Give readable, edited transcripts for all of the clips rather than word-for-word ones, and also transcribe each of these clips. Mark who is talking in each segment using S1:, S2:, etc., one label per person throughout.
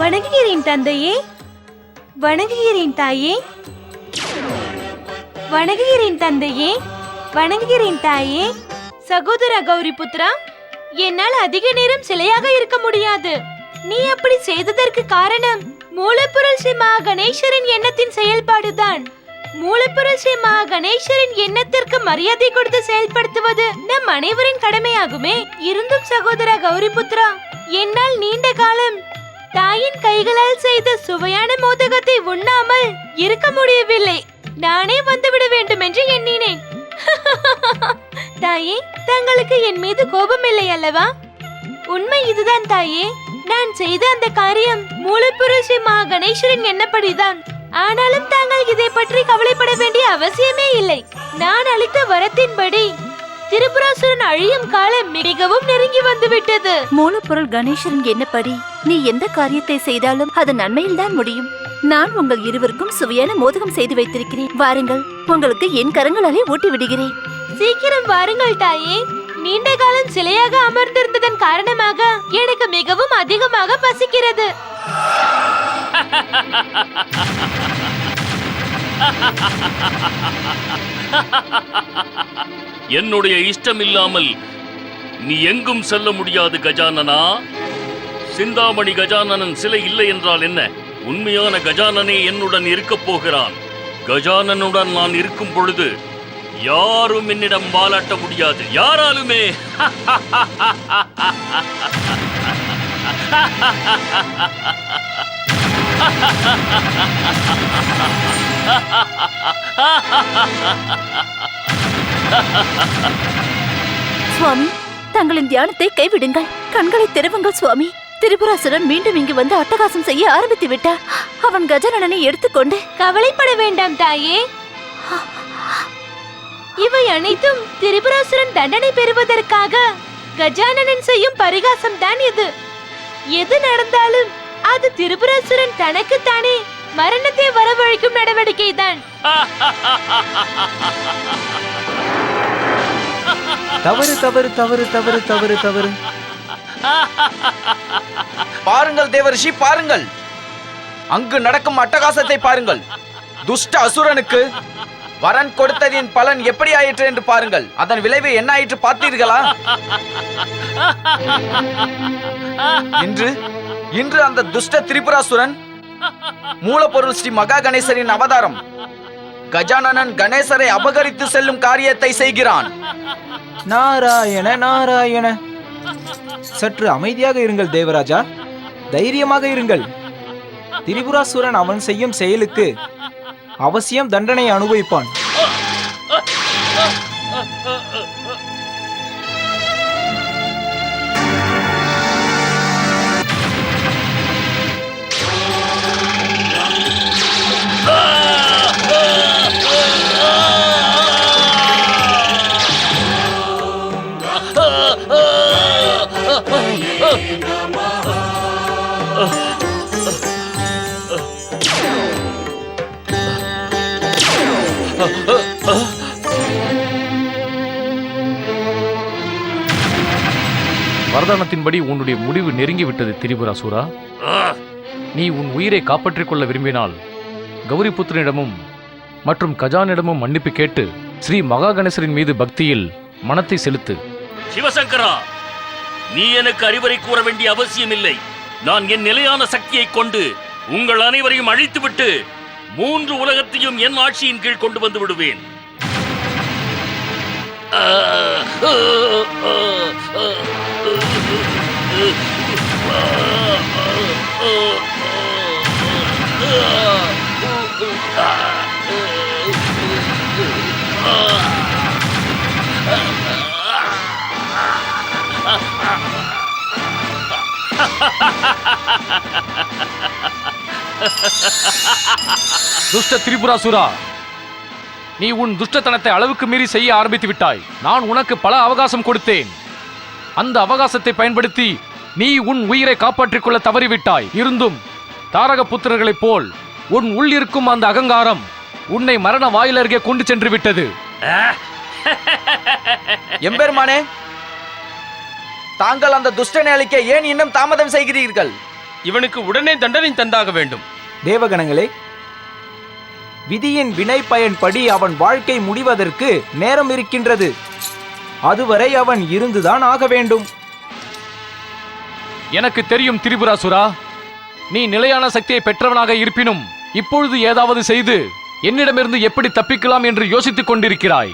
S1: வணங்குகிறேன் தந்தையே, வணங்குகிறேன் தாயே, வணங்குகிறேன் தந்தையே, வணங்குகிறேன் தாயே. சகோதர கௌரி புத்ரா, என்னால் அதிக நேரம் சிலையாக இருக்க முடியாது. நீ அப்படி செய்ததற்கு காரணம் மூலப்பொருள் ஸ்ரீ மகா கணேசரின் எண்ணத்தின் செயல்பாடுதான். மூலப்பொருள் ஸ்ரீ மகா கணேசரின் எண்ணத்திற்கு மரியாதை கொடுத்து செயல்படுத்துவது நம் அனைவரின் கடமையாகுமே. இருந்தும் சகோதர கௌரி புத்ரா, என்னால் நீண்ட காலம் தாயின் கைகளால் செய்த சுவையான மோதகத்தை உண்ணாமல் இருக்க முடியவில்லை. நானே வந்துவிட வேண்டும் என்று எண்ணினேன். தாயே, தங்களுக்கு என் மீது கோபம் இல்லை அல்லவா? உண்மை இதுதான் தாயே. நான் செய்த அந்த காரியம் மூலப்பொருள் ஸ்ரீ மகா கணேசரின் எண்ணப்படிதான். ஆனாலும் தாங்கள் இதை பற்றி கவலைப்பட வேண்டிய அவசியமே இல்லை. நான் அளித்த வரத்தின்படி திரிபுராசுரன் அழியும் காலம் மிகவும் நெருங்கி வந்துவிட்டது.
S2: மூலப்பொருள் கணேசரின் எண்ணப்படி நீ எந்த காரியத்தை செய்தாலும் அது நன்மையில் தான் முடியும். நான் உங்கள் இருவருக்கும் சுவையான மோதகம் செய்து வைத்திருக்கிறேன். வாருங்கள், உங்களுக்கு என் கரங்களாலே ஊட்டி விடுகிறேன்.
S1: சீக்கிரம் வாருங்கள் தாயே. நீண்ட காலம் சிலையாக அமர்ந்திருந்ததன் காரணமாக எனக்கு மிகவும் அதிகமாக பசிக்கிறது.
S3: என்னுடைய இஷ்டம் இல்லாமல் நீ எங்கும் செல்ல முடியாது கஜானனா. சிந்தாமணி கஜானனன் சிலை இல்லை என்றால் என்ன? உண்மையான கஜானனே என்னுடன் இருக்கப் போகிறான். கஜானனுடன் நான் இருக்கும் பொழுது யாரும் என்னிடம் வாலாட்ட முடியாது, யாராலுமே.
S2: சுவாமி, தங்களின் தியானத்தை கைவிடுங்கள். கண்களை திறவுங்கள் சுவாமி. திரிபுராசுரன் மீண்டும் இங்கு வந்து அட்டகாசம் செய்ய ஆரம்பித்து விட்டார். அவன் கஜானனை எடுத்துக்கொண்டு.
S1: கவலைப்பட வேண்டாம் தாயே. இவை அனைத்தும் திரிபுராசுரன் தண்டனை பெறுவதற்காக கஜானனன் செய்யும் பரிகாசம் தான் இது. எது நடந்தாலும் அது திரிபுராசுரன் தனக்குத்தானே மரணத்தை வரவழைக்கும் நடவடிக்கை தான்.
S4: தவறு தவறு தவறு தவறு தவறு தவறு.
S5: பாருங்கள் தேவரிஷி, பாருங்கள். அங்கு நடக்கும் அட்டகாசத்தை பாருங்கள். துஷ்ட அசுரனுக்கு வரன் கொடுத்ததின் பலன் எப்படி ஆயிற்று என்று பாருங்கள். அதன் விளைவு என்ன ஆயிற்று பார்த்தீர்களா? இன்று அந்த துஷ்ட திரிபுராசுரன் மூலப்பொருள் ஸ்ரீ மகா கணேசரின் அவதாரம் கஜானனன் கணேசரை அபகரித்து செல்லும் காரியத்தை செய்கிறான்.
S4: நாராயண நாராயண. சற்று அமைதியாக இருங்கள் தேவராஜா, தைரியமாக இருங்கள். திரிபுராசுரன் அவன் செய்யும் செயலுக்கு அவசியம் தண்டனை அனுபவிப்பான்.
S6: வரதானத்தின்படி உன்னுடைய முடிவு நெருங்கிவிட்டது திரிபுராசுரா. நீ உன் உயிரை காப்பாற்றிக் கொள்ள விரும்பினால் கௌரிபுத்திரனிடமும் மற்றும் கஜானிடமும் மன்னிப்பு கேட்டு ஸ்ரீ மகா கணேசரின் மீது பக்தியில் மனத்தை செலுத்து.
S3: சிவசங்கரா, நீ எனக்கு அறிவுரை கூற வேண்டிய அவசியம் இல்லை. நான் என் நிலையான சக்தியை கொண்டு உங்கள் அனைவரையும் அழித்துவிட்டு 3 உலகத்தையும் என் ஆட்சியின் கீழ் கொண்டு வந்து விடுவேன்.
S6: துஷ்ட திரிபுராசுரா, நீ உன் துஷ்டத்தனத்தை அளவுக்கு மீறி செய்ய ஆரம்பித்து விட்டாய். நான் உனக்கு பல அவகாசம் கொடுத்தேன். அந்த அவகாசத்தை பயன்படுத்தி நீ உன் உயிரை காப்பாற்றிக் கொள்ள தவறிவிட்டாய். இருந்தும் தாரக புத்திரர்களைப் போல் உன் உள் இருக்கும் அந்த அகங்காரம் உன்னை மரண வாயில் அருகே கொண்டு சென்று விட்டது.
S5: எம்பெருமானே, தாங்கள் அந்த துஷ்டனை அழிக்க ஏன் இன்னும் தாமதம் செய்கிறீர்கள்?
S7: இவனுக்கு உடனே தண்டனை தந்தாக வேண்டும்.
S4: தேவகணங்களே, விதியின் வினை பயன்படி அவன் வாழ்க்கை முடிவதற்கு நேரம் இருக்கின்றது. அதுவரை அவன் இருந்துதான் ஆக வேண்டும்.
S6: எனக்கு தெரியும் திரிபுராசுரா, நீ நிலையான சக்தியை பெற்றவனாக இருப்பினும் இப்பொழுது ஏதாவது செய்து என்னிடமிருந்து எப்படி தப்பிக்கலாம் என்று யோசித்துக் கொண்டிருக்கிறாய்.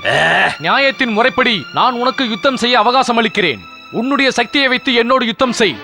S6: நியாயத்தின் முறைப்படி நான் உனக்கு யுத்தம் செய்ய அவகாசம் அளிக்கிறேன். உன்னுடைய சக்தியை வைத்து என்னோடு யுத்தம் செய்.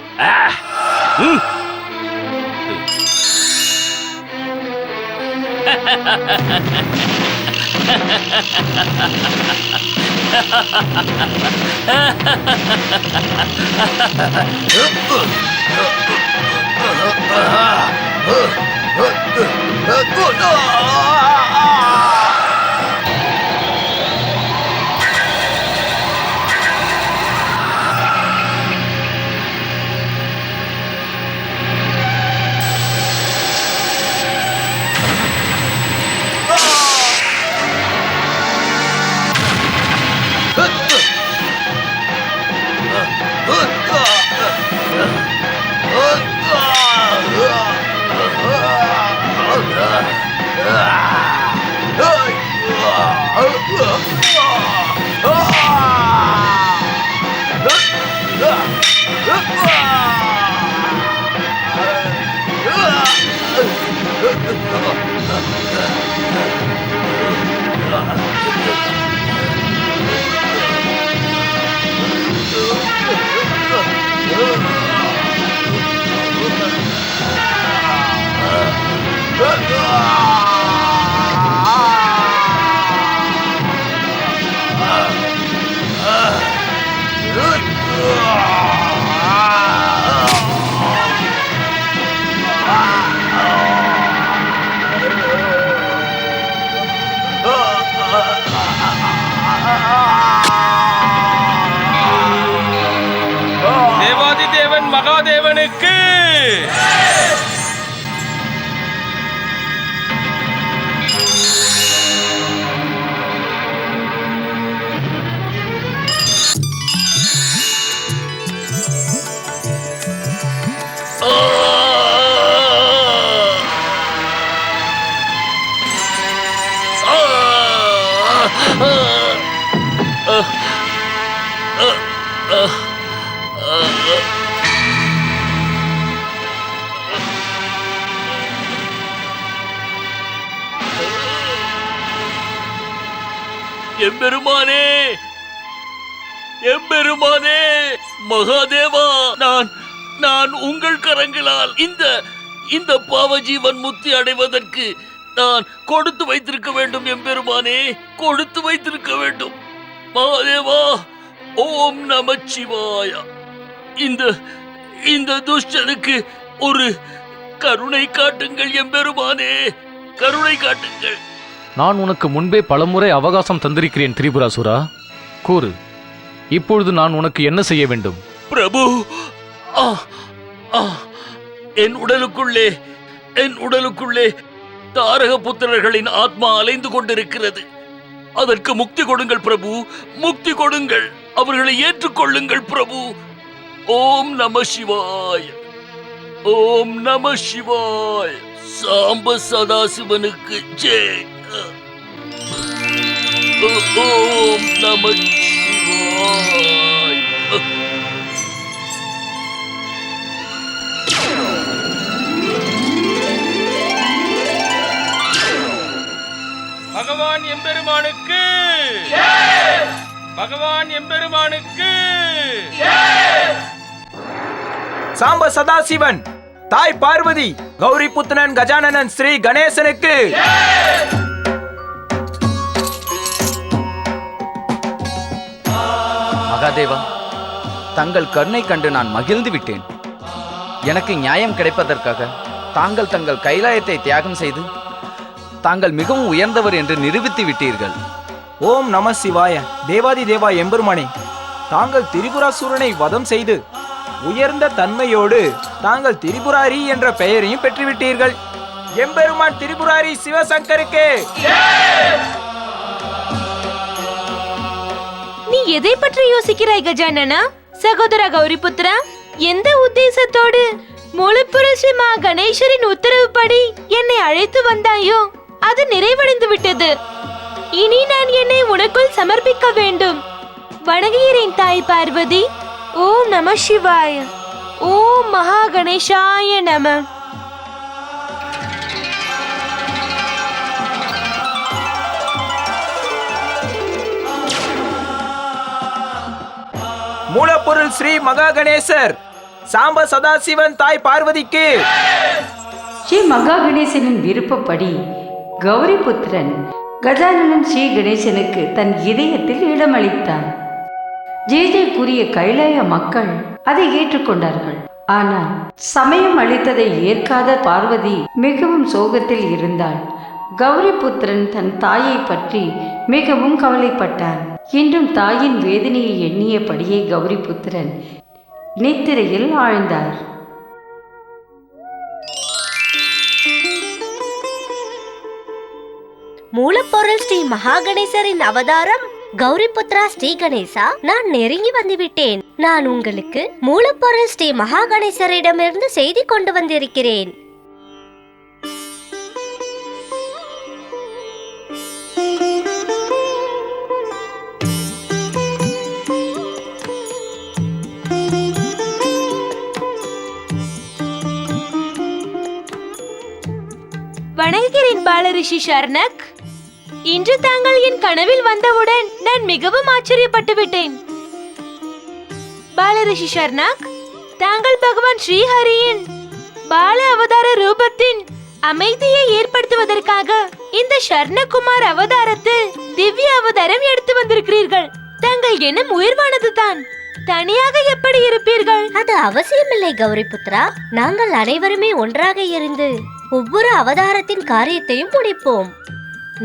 S7: தேவாதிதேவன் மகாதேவனுக்கு
S3: எம்பெருமானே, எம்பெருமானே, மகாதேவா, நான் உங்கள் கரங்களால் இந்த பாவஜீவன் முக்தி அடைவதற்கு நான் கொடுத்து வைத்திருக்க வேண்டும். எம்பெருமானே, கொடுத்து வைத்திருக்க வேண்டும். மகாதேவா, ஓம் நமச்சிவாய. இந்த துஷ்டனுக்கு ஒரு கருணை காட்டுங்கள் எம்பெருமானே, கருணை காட்டுங்கள்.
S6: நான் உனக்கு முன்பே பலமுறை அவகாசம் தந்திருக்கிறேன் திரிபுராசுரா. கூறு, இப்பொழுது நான் உனக்கு என்ன செய்ய வேண்டும்?
S3: பிரபு, என் உடலுக்குள்ளே தாரக புத்திரர்களின் ஆத்மா அலைந்து கொண்டிருக்கிறது. அதற்கு முக்தி கொடுங்கள் பிரபு, முக்தி கொடுங்கள். அவர்களை ஏற்றுக்கொள்ளுங்கள் பிரபு. ஓம் நம சிவாய், ஓம் நம சிவாய். சாம்ப சதாசிவனுக்கு ஜெய். ஓம் நம சிவாய்.
S7: பகவான் எம்பெருமானுக்கு, பகவான் எம்பெருமானுக்கு.
S4: சாம்ப சதாசிவன், தாய் பார்வதி, கௌரி புத்திரன் கஜானனன் ஸ்ரீ கணேசனுக்கு.
S5: மகாதேவா, தங்கள் கருணை கண்டு நான் மகிழ்ந்து விட்டேன். எனக்கு நியாயம் கிடைப்பதற்காக தாங்கள் தங்கள் கைலாயத்தை தியாகம் செய்து தாங்கள் மிகவும் உயர்ந்தவர் என்று நிரூபித்து விட்டீர்கள்.
S4: ஓம் நம சிவாய. தேவாதி தேவா எம்பெருமானே, தாங்கள் திரிபுராசுரனை வதம் செய்து உயர்ந்த தன்மையோடு தாங்கள் திரிபுராரி என்ற பெயரையும் பெற்றுவிட்டீர்கள். எம்பெருமான் திரிபுராரி சிவசங்கருக்கு.
S1: நீ எதை பற்றி யோசிக்கிறாய் கஜானனா? சகோதர கௌரிபுத்ரா, எந்த உத்தேசத்தோடு மூலப்பொருள் ஸ்ரீ மகா கணேசரின் உத்தரவுப்படி என்னை அழைத்து வந்தாயோ அது நிறைவடைந்து விட்டது. இனி நான் என்னை உனக்குள் சமர்ப்பிக்க வேண்டும். வணங்குகிறேன் தாய் பார்வதி. ஓம் நம சிவாய. ஓம் மகா கணேசாய நம.
S4: மூலப்பொருள் ஸ்ரீ மகா கணேசர் சாம்ப சதாசிவன் தாய் பார்வதிக்கு.
S8: ஸ்ரீ மகா கணேசனின் விருப்பப்படி கௌரிபுத்திரன் கஜானனன் ஸ்ரீ கணேசனுக்கு தன் இதயத்தில் இடமளித்தான். கூறிய கைலாய மக்கள் அதை ஏற்றுக்கொண்டார்கள். ஆனால் சமயம் அளித்ததை ஏற்காத பார்வதி மிகவும் சோகத்தில் இருந்தாள். கௌரிபுத்திரன் தன் தாயை பற்றி மிகவும் கவலைப்பட்டான். இன்றும் தாயின் வேதனையை எண்ணியபடியே கௌரிபுத்திரன் நித்திரையில் ஆழ்ந்தார்.
S9: மூலப்பொருள் ஸ்ரீ மகாகணேசரின் அவதாரம் கௌரிபுத்ரா ஸ்ரீ கணேசா, நான் நெருங்கி வந்துவிட்டேன். நான் உங்களுக்கு மூலப்பொருள் ஸ்ரீ மகாகணேசரிடமிருந்து செய்தி கொண்டு வந்திருக்கிறேன்.
S1: வணங்குகிறேன் பாலரிஷி ஷர்னக். இன்று தாங்கள் என் கனவில் வந்தவுடன் நான் மிகவும் ஆச்சரியப்பட்டு விட்டேன். பாலரிஷி ஷர்னக், தாங்கள் பகவான் ஸ்ரீஹரியின் பால அவதார ரூபத்தின் அமைதியை ஏற்படுத்துவதற்காக இந்த ஷர்ணகுமார் அவதாரத்தில் திவ்ய அவதாரம் எடுத்து வந்திருக்கிறீர்கள். தங்கள் எண்ணம் உயர்வானது தான். தனியாக எப்படி இருப்பீர்கள்?
S9: அது அவசியமில்லை கௌரிபுத்ரா. நாங்கள் அனைவருமே ஒன்றாக இருந்து ஒவ்வொரு அவதாரத்தின் காரியத்தையும் முடிப்போம்.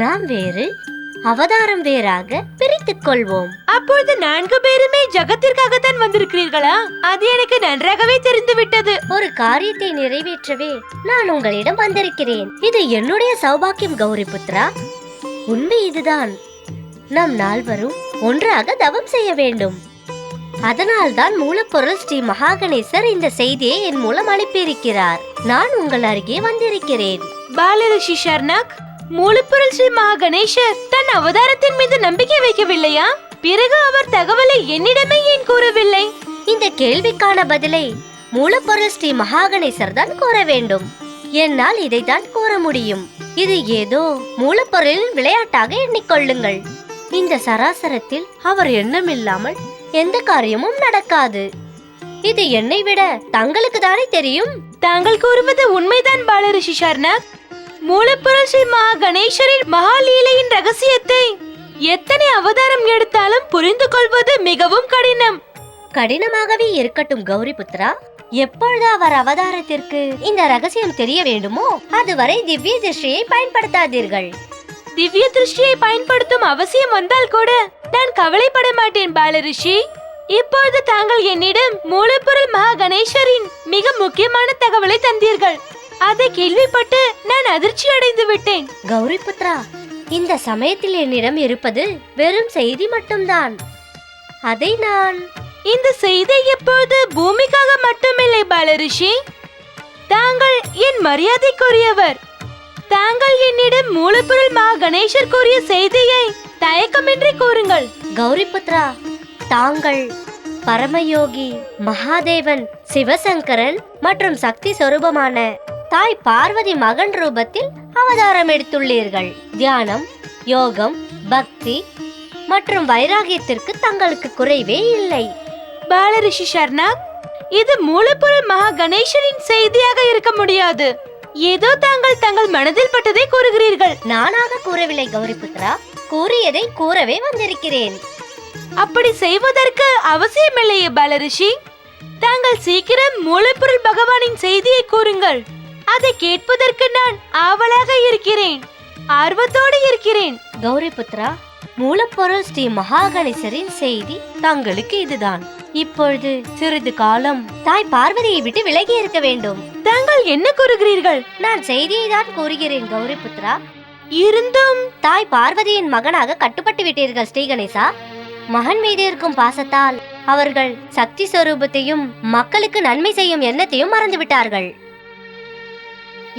S9: நாம் வேறு, அவதாரம் வேறாக பிரித்துக் கொள்வோம்.
S1: அப்பொழுது 4 பேருமே ஜகத்திற்காகத்தான் வந்திருக்கிறீர்களா? அது எனக்கு நன்றாகவே தெரிந்து விட்டது.
S9: ஒரு காரியத்தை நிறைவேற்றவே நான் உங்களிடம் வந்திருக்கிறேன். இது என்னுடைய சௌபாக்கியம் கௌரிபுத்ரா. உண்மை இதுதான். நம் நால்வரும் ஒன்றாக தவம் செய்ய வேண்டும். அதனால்தான் மூலப்பொருள் ஸ்ரீ மகாகணேசர் இந்த செய்தியை என் மூலம் அனுப்பியிருக்கிறார். நான் உங்கள் அருகே வந்திருக்கிறேன்.
S1: பாலரிஷி ஷர்னக், மூலப்பொருள் ஸ்ரீ மகா கணேசர் தன் அவதாரத்தின் மீது நம்பிக்கை வைக்கவில்லையா? பிறகு அவர் தகவலை என்னிடமே ஏன் கூறவில்லை?
S9: இந்த கேள்விக்கான பதிலை மூலப்பொருள் ஸ்ரீ மகாகணேசர் தான் கூற வேண்டும். என்னால் இதைத்தான் கூற முடியும். இது ஏதோ மூலப்பொருளின் விளையாட்டாக எண்ணிக்கொள்ளுங்கள். இந்த சராசரத்தில் அவர் எண்ணம் இல்லாமல் எந்த காரியமும் நடக்காது. இது என்னை விட தங்களுக்கு தானே தெரியும்.
S1: தாங்கள் கூறுவது உண்மைதான் பாலரிஷி ஷர்னக். மூலப்பொருள் ஸ்ரீ மகா கணேசரின் மகாலீலையின் ரகசியத்தை எத்தனை அவதாரம் எடுத்தாலும் புரிந்து கொள்வது மிகவும் கடினம்.
S9: கடினமாகவே இருக்கட்டும் கௌரிபுத்ரா. எப்பொழுது அவர் அவதாரத்திற்கு இந்த ரகசியம் தெரிய வேண்டுமோ அதுவரை திவ்ய திருஷ்டியை பயன்படுத்தாதீர்கள்.
S1: திவ்ய திருஷ்டியை பயன்படுத்தும் அவசியம் வந்தால் கூட நான் கவலைப்பட மாட்டேன் பாலரிஷி. இப்பொழுது தாங்கள் என்னிடம் மூலப்பொருள் மகா கணேசரின் மிக முக்கியமான தகவலை தந்தீர்கள். அதை கேள்விப்பட்டு நான் அதிர்ச்சி அடைந்து விட்டேன்.
S9: கௌரிபுத்ரா, இந்த சமயத்தில் என்னிடம் இருப்பது வெறும் செய்தி மட்டும்தான். அதை நான்
S1: இந்த செய்தி எப்போது பூமிக்காக மட்டுமில்லை பாலரிஷி. தாங்கள் என் மரியாதைக்குரியவர். தாங்கள் என்னிடம் மூலப்பொருள் மகா கணேசர் கூறிய செய்தியை தயக்கமின்றி கூறுங்கள்.
S9: கௌரிபுத்ரா, தாங்கள் பரமயோகி மகாதேவன், சிவசங்கரன் மற்றும் சக்தி சொரூபமான தாய் பார்வதி மகன் ரூபத்தில் அவதாரம் எடுத்துள்ளீர்கள். தியானம், யோகம், பக்தி மற்றும் வைராகியத்திற்கு தங்களுக்கு குறைவே இல்லை.
S1: பாலரிஷி ஷர்னக், இது மூலப்பொருள் மகா கணேசரின் செய்தியாக இருக்க முடியாது. ஏதோ தாங்கள் தங்கள் மனதில் பட்டதை கூறுகிறீர்கள்.
S9: நானாக கூறவில்லை கௌரிபுத்ரா. கூறியதை கூறவே வந்திருக்கிறேன்.
S1: அப்படி செய்வதற்கு அவசியமில்லையே பாலரிஷி. தாங்கள் சீக்கிரம் மூலப்பொருள் பகவானின் செய்தியை கூறுங்கள். அதை கேட்பதற்கு நான் ஆவலாக இருக்கிறேன், ஆர்வத்தோடு இருக்கிறேன்.
S9: கௌரிபுத்ரா, மூலப்பொருள் ஸ்ரீ மகாகணேசரின் செய்தி தங்களுக்கு இதுதான். இப்பொழுது சிறிது காலம் தாய் பார்வதியை விட்டு விலகி இருக்க வேண்டும்.
S1: தாங்கள் என்ன கூறுகிறீர்கள்?
S9: நான் செய்தியை தான் கூறுகிறேன் கௌரிபுத்ரா.
S1: இருந்தும்
S9: தாய் பார்வதியின் மகனாக கட்டுப்பட்டு விட்டீர்கள் ஸ்ரீ கணேசா. மகன் மீது இருக்கும் பாசத்தால் அவர்கள் சக்தி சொரூபத்தையும் மக்களுக்கு நன்மை செய்யும் எண்ணத்தையும் மறந்து விட்டார்கள்.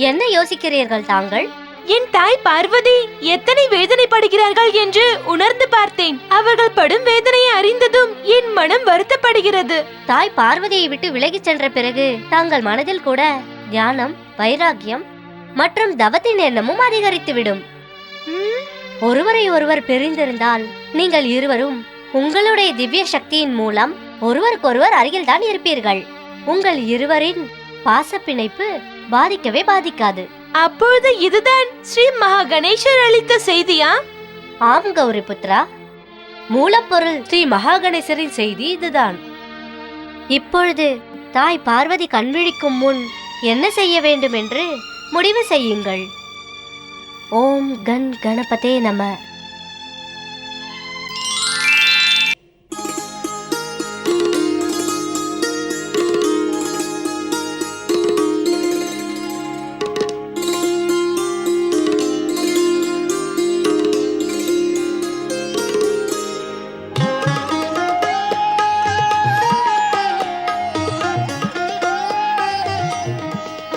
S9: என்ன யோசிக்கிறீர்கள் தாங்கள்?
S1: என் தாய் பார்வதி எத்தனை வேதனைப்படுகிறார்கள் என்று உணர்ந்து பார்த்தேன். அவர்கள் படும் வேதனையை அறிந்ததும் என் மனம் வருத்தப்படுகிறது.
S9: தாய் பார்வதியை விட்டு விலகி சென்ற பிறகு தங்கள் மனதில் கூட தியானம், வைராகியம் மற்றும் தவத்தின் எண்ணமும் அதிகரித்துவிடும். ஒருவரை ஒருவர் பிரிந்திருந்தால் நீங்கள் இருவரும் உங்களுடைய திவ்ய சக்தியின் மூலம் ஒருவருக்கொருவர் அருகில் தான் இருப்பீர்கள். உங்கள் இருவரின் பாச பிணைப்பு பாதிக்கவே பாதிக்காது.
S1: அப்பொழுது இதுதான் ஸ்ரீ மகா கணேசர் அளித்த செய்தியா?
S9: ஆம் கௌரிபுத்ரா, மூலப்பொருள் ஸ்ரீ மகாகணேசரின் செய்தி இதுதான். இப்பொழுது தாய் பார்வதி கண்விழிக்கும் முன் என்ன செய்ய வேண்டும் என்று முடிவு செய்யுங்கள். ஓம் கண் கணபதே நம.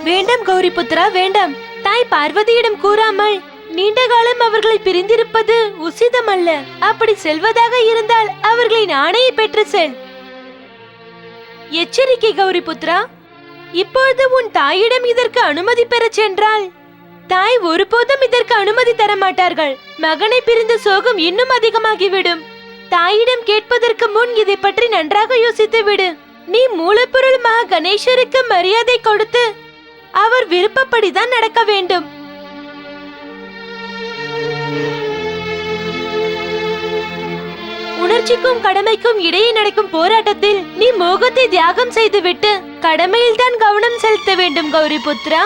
S1: வேண்டாம் கௌரிபுத்ரா, வேண்டாம். தாய் பார்வதியிடம் கூறாமல் நீண்ட காலம் அவர்களை பிரிந்திருப்பது உசிதமல்ல. அப்படி செல்வதாக இருந்தால் அவர்களின் ஆணையை பெற்று செல். எச்சரிக்கை கௌரிபுத்ரா, இப்பொழுது உன் தாயிடம் இதற்கு அனுமதி பெறச் சென்றால் தாய் ஒருபோதும் இதற்கு அனுமதி தர மாட்டார்கள். மகனை பிரிந்த சோகம் இன்னும் அதிகமாகிவிடும். தாயிடம் கேட்பதற்கு முன் இதை பற்றி நன்றாக யோசித்து விடு. நீ மூலப்பொருள் மகா கணேசருக்கு மரியாதை கொடுத்து அவர் விருப்பப்படிதான் நடக்க வேண்டும். உணர்ச்சிக்கும் கடமைக்கும் இடையே நடக்கும் போராட்டத்தில் நீ மோகத்தை தியாகம் செய்துவிட்டு கடமையில் தான் கவனம் செலுத்த வேண்டும் கௌரிபுத்ரா.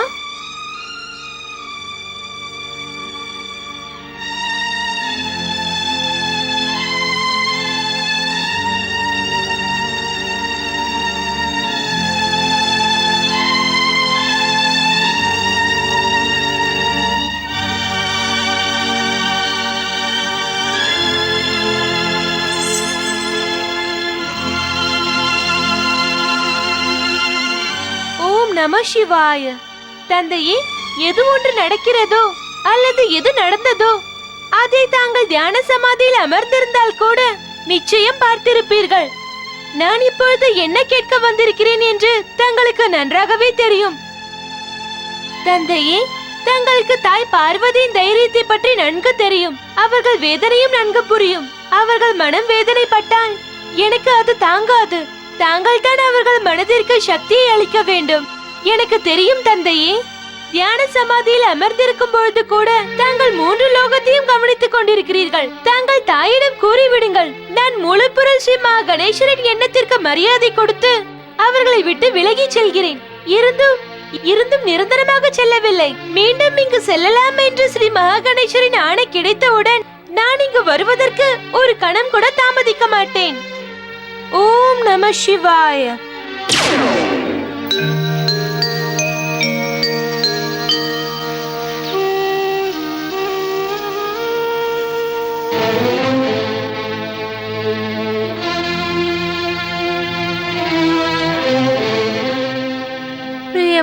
S1: நம சிவாய. தந்தையே, எது ஒன்று நடக்கிறதோ அல்லது எது நடந்ததோ அதை தாங்கள் தியான சமாதியில் அமர்ந்திருந்தால் கூட நிச்சயம் பார்த்திருப்பீர்கள். நான் இப்பொழுது என்ன கேட்க வந்திருக்கிறேன் என்று தங்களுக்கு நன்றாகவே தெரியும். தந்தையே, தங்களுக்கு தாய் பார்வதியின் தைரியத்தை பற்றி நன்கு தெரியும். அவர்கள் வேதனையும் நன்கு புரியும். அவர்கள் மனம் வேதனைப்பட்டால் எனக்கு அது தாங்காது. தாங்கள் தான் அவர்கள் மனதிற்கு சக்தியை அளிக்க வேண்டும். எனக்கு தெரியும் தந்தையே. தியான சமாதியில் அமர்ந்திருக்கும் பொழுது கூட தாங்கள் 3 லோகத்தையும் கவனித்துக் கொண்டிருக்கிறீர்கள். தாங்கள் தாயிடம் கூறிவிடுங்கள், நான் மூலப்பொருள் ஸ்ரீ மகா கணேசரின் எண்ணத்திற்கு மரியாதை கொடுத்து அவர்களை விட்டு விலகி செல்கிறேன். இருந்தும் நிரந்தரமாக செல்லவில்லை. மீண்டும் இங்கு செல்லலாம் என்று ஸ்ரீ மகா கணேசரின் ஆணை கிடைத்தவுடன் நான் இங்கு வருவதற்கு ஒரு கணம் கூட தாமதிக்க மாட்டேன். ஓம் நம சிவாய.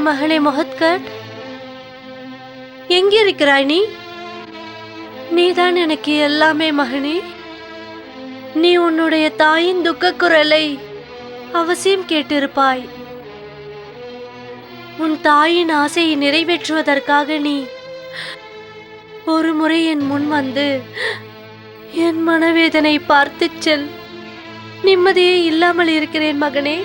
S10: மகனே மொஹத்கட், எங்கிருக்கிறாய் நீ? நீதான் எனக்கு எல்லாமே மகனே. நீ உன்னுடைய தாயின் துக்க குரலை அவசியம் கேட்டிருப்பாய். உன் தாயின் ஆசையை நிறைவேற்றுவதற்காக நீ ஒரு முறை என் முன் வந்து என் மனவேதனை பார்த்து செல். நிம்மதியே இல்லாமல் இருக்கிறேன் மகனே.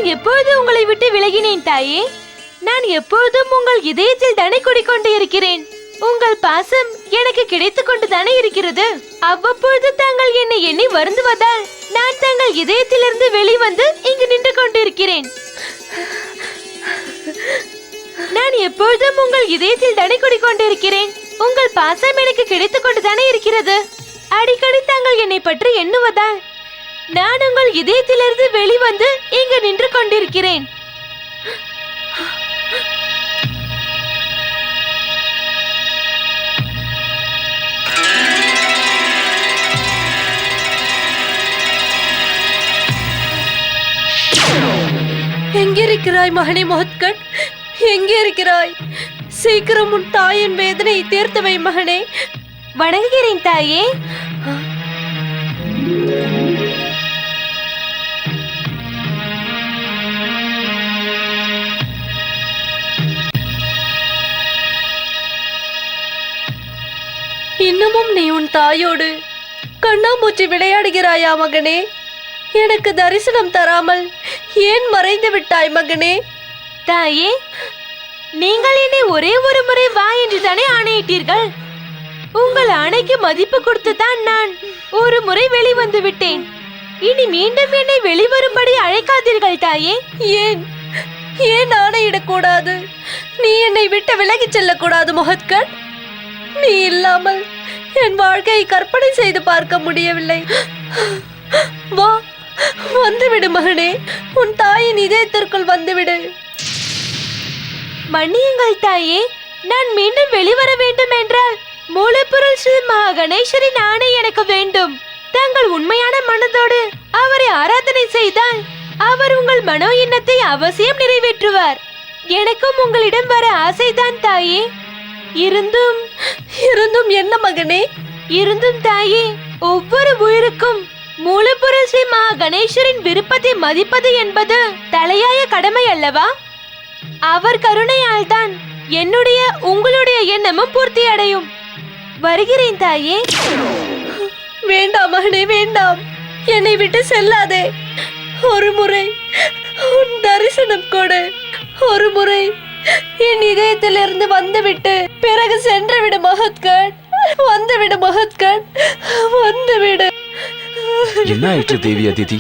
S1: நான் எப்பொழுது உங்களை விட்டு விலகினேன் தாயே? நான் எப்பொழுதும் உங்கள் இதயத்தில் தானே குடிக்கொண்டு இருக்கிறேன். உங்கள் பாசம் எனக்கு கிடைத்துக் கொண்டு தானே இருக்கிறது. அவ்வப்பொழுது தாங்கள் என்னை எண்ணி வருந்துவதால் நான் தங்கள் இதயத்திலிருந்து வெளிவந்து இங்கு நின்று கொண்டிருக்கிறேன். நான் எப்பொழுதும் உங்கள் இதயத்தில் தானே குடிக்கொண்டிருக்கிறேன். உங்கள் பாசம் எனக்கு கிடைத்துக் கொண்டு தானே இருக்கிறது. அடிக்கடி தாங்கள் என்னை பற்றி எண்ணுவதால் நான் உங்கள் இதயத்திலிருந்து வெளிவந்து இங்கு நின்று கொண்டிருக்கிறேன்.
S10: எங்கே இருக்கிறாய் மகனே மொஹத்கட்? எங்கே இருக்கிறாய்? சீக்கிரம் உன் தாயின் வேதனை தீர்த்து வை மகனே.
S1: வணங்குகிறேன் தாயே.
S10: இன்னமும் நீ உன் தாயோடு கண்ணாமூச்சி விளையாடுகிறாயா மகனே? எனக்கு தரிசனம் தராமல் ஏன் மறைந்து விட்டாய் மகனே?
S1: தாயே, நீங்கள் என்னை ஒரே ஒரு முறை வா என்று தானே ஆணையிட்டீர்கள். உங்கள் ஆணைக்கு மதிப்பு கொடுத்து தான் நான் ஒரு முறை வெளிவந்து விட்டேன். இனி மீண்டும் என்னை வெளிவரும்படி அழைக்காதீர்கள் தாயே.
S10: ஏன் ஏன் ஆணையிடக்கூடாது? நீ என்னை விட்டு விலகிச் செல்லக்கூடாது மொஹத்கட்? நீ இல்லாமல் என் வாழ்க்கையை கற்பனை செய்து பார்க்க முடியவில்லை. வா, வந்துவிடு மகனே. உன் தாயின் இதயத்திற்குள் வந்துவிடு.
S1: மன்னியுங்கள் தாயே, நான் மீண்டும் வெளிவர வேண்டும் என்றால் மூலப்பொருள் ஸ்ரீ மகா கணேசரின் ஆணை எனக்கு வேண்டும். தாங்கள் உண்மையான மனதோடு அவரை ஆராதனை செய்தால் அவர் உங்கள் மனோ எண்ணத்தை அவசியம் நிறைவேற்றுவார். எனக்கும் உங்களிடம் வர ஆசைதான் தாயே. இருந்தும்
S10: என்ன மகனே?
S1: இருந்தும் தாயே, ஒவ்வொரு உயிருக்கும் மூலப்பொருள் ஸ்ரீ மகா கணேசரின் விருப்பத்தை மதிப்பது என்பது தலையாய கடமை அல்லவா? அவர் கருணையால் தான் என்னுடைய உங்களுடைய எண்ணமும் பூர்த்தி அடையும். வருகிறேன் தாயே.
S10: வேண்டாம் மகனே, வேண்டாம். என்னை விட்டு செல்லாதே. ஒரு முறை உன் தரிசனம் கொடு. ஒரு முறை என் இதயத்திலிருந்து வந்துவிட்டு பிறகு சென்று விடு மொஹத்கட். வந்துவிடு மொஹத்கட், வந்துவிடு.
S11: என்ன ஆயிற்று தேவி அதிதி?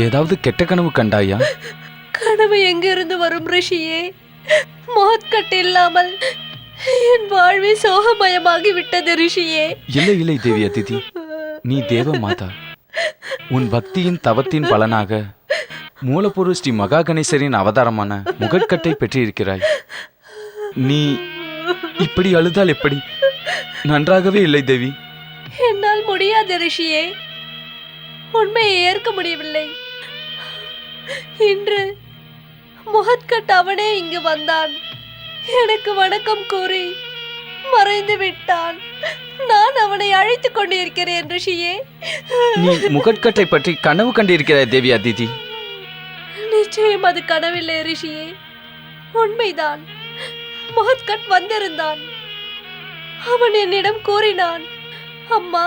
S11: ஏதாவது கெட்ட கனவு கண்டாயா?
S10: கனவு எங்கிருந்து வரும் ரிஷியே? மொஹத்கட் இல்லாமல் என் வாழ்வே சோகமயமாகி விட்டது ரிஷியே.
S11: இல்லை இல்லை தேவி அதிதி, நீ தேவ மாதா. உன் பக்தியின் தவத்தின் பலனாக மூலப்பொருள் ஸ்ரீ மகா கணேசரின் அவதாரமான முகட்கட்டை பெற்றிருக்கிறாய். நீ இப்படி அழுதால் எப்படி? நன்றாகவே இல்லை தேவி.
S10: என்னால் முடியாது ரிஷியே. உண்மையை ஏற்க முடியவில்லை. இன்று முகத்கட் அவனே இங்கு வந்தான். எனக்கு வணக்கம் கூறி மறைந்து விட்டான். நான் அவனை அழைத்துக் கொண்டிருக்கிறேன் ரிஷியே.
S11: நீ முகட்கட்டை பற்றி கனவு கண்டிருக்கிறாய் தேவி அதிதி.
S10: நிச்சயம் அது கனவில்லை ரிஷியே, உண்மைதான். முகத்கட் வந்திருந்தான். அவன் என்னிடம் கூறினான், அம்மா,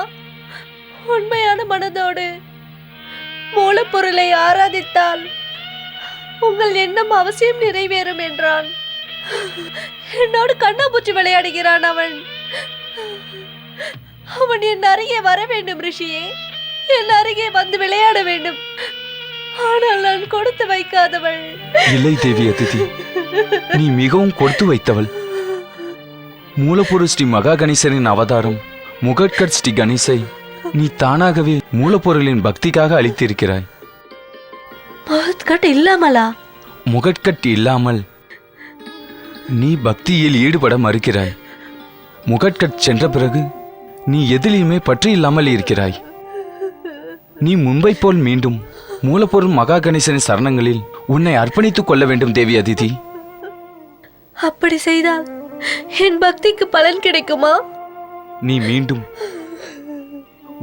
S10: உண்மையான மனதோடு மூலப்பொருளை ஆராதித்தால் உங்கள் எண்ணம் அவசியம் நிறைவேறும் என்றான். என்னோடு கண்ணாமூச்சி விளையாடுகிறான் அவன். அவன் என் அருகே வர வேண்டும் ரிஷியே. என் அருகே வந்து விளையாட வேண்டும். ஆனால் நான் கொடுத்து வைக்காதவள்.
S11: இல்லை தேவி அதிதி, நீ மிகவும் கொடுத்து வைத்தவள். மூலப்பொருள் ஸ்ரீ மகா கணேசரின் அவதாரம் முகட்கட் ஸ்ரீ கணேசை நீ தானாகவே மூலப்பொருளின் பக்திக்காக அளித்திருக்கிறாய்.
S10: முகட்கட் இல்லாமலா?
S11: முகட்கட் இல்லாமல் நீ பக்தியில் ஈடுபட மறுக்கிறாய். முகட்கட் சென்ற பிறகு நீ எதிலையுமே பற்றி இல்லாமல் இருக்கிறாய். நீ முன்பை போல் மீண்டும் மூலப்பொருள் மகா கணேசனின் சரணங்களில் உன்னை அர்ப்பணித்துக் கொள்ள வேண்டும் தேவி அதிதி.
S10: அப்படி செய்தால் என் பக்திக்கு பலன் கிடைக்குமா?
S11: நீ மீண்டும்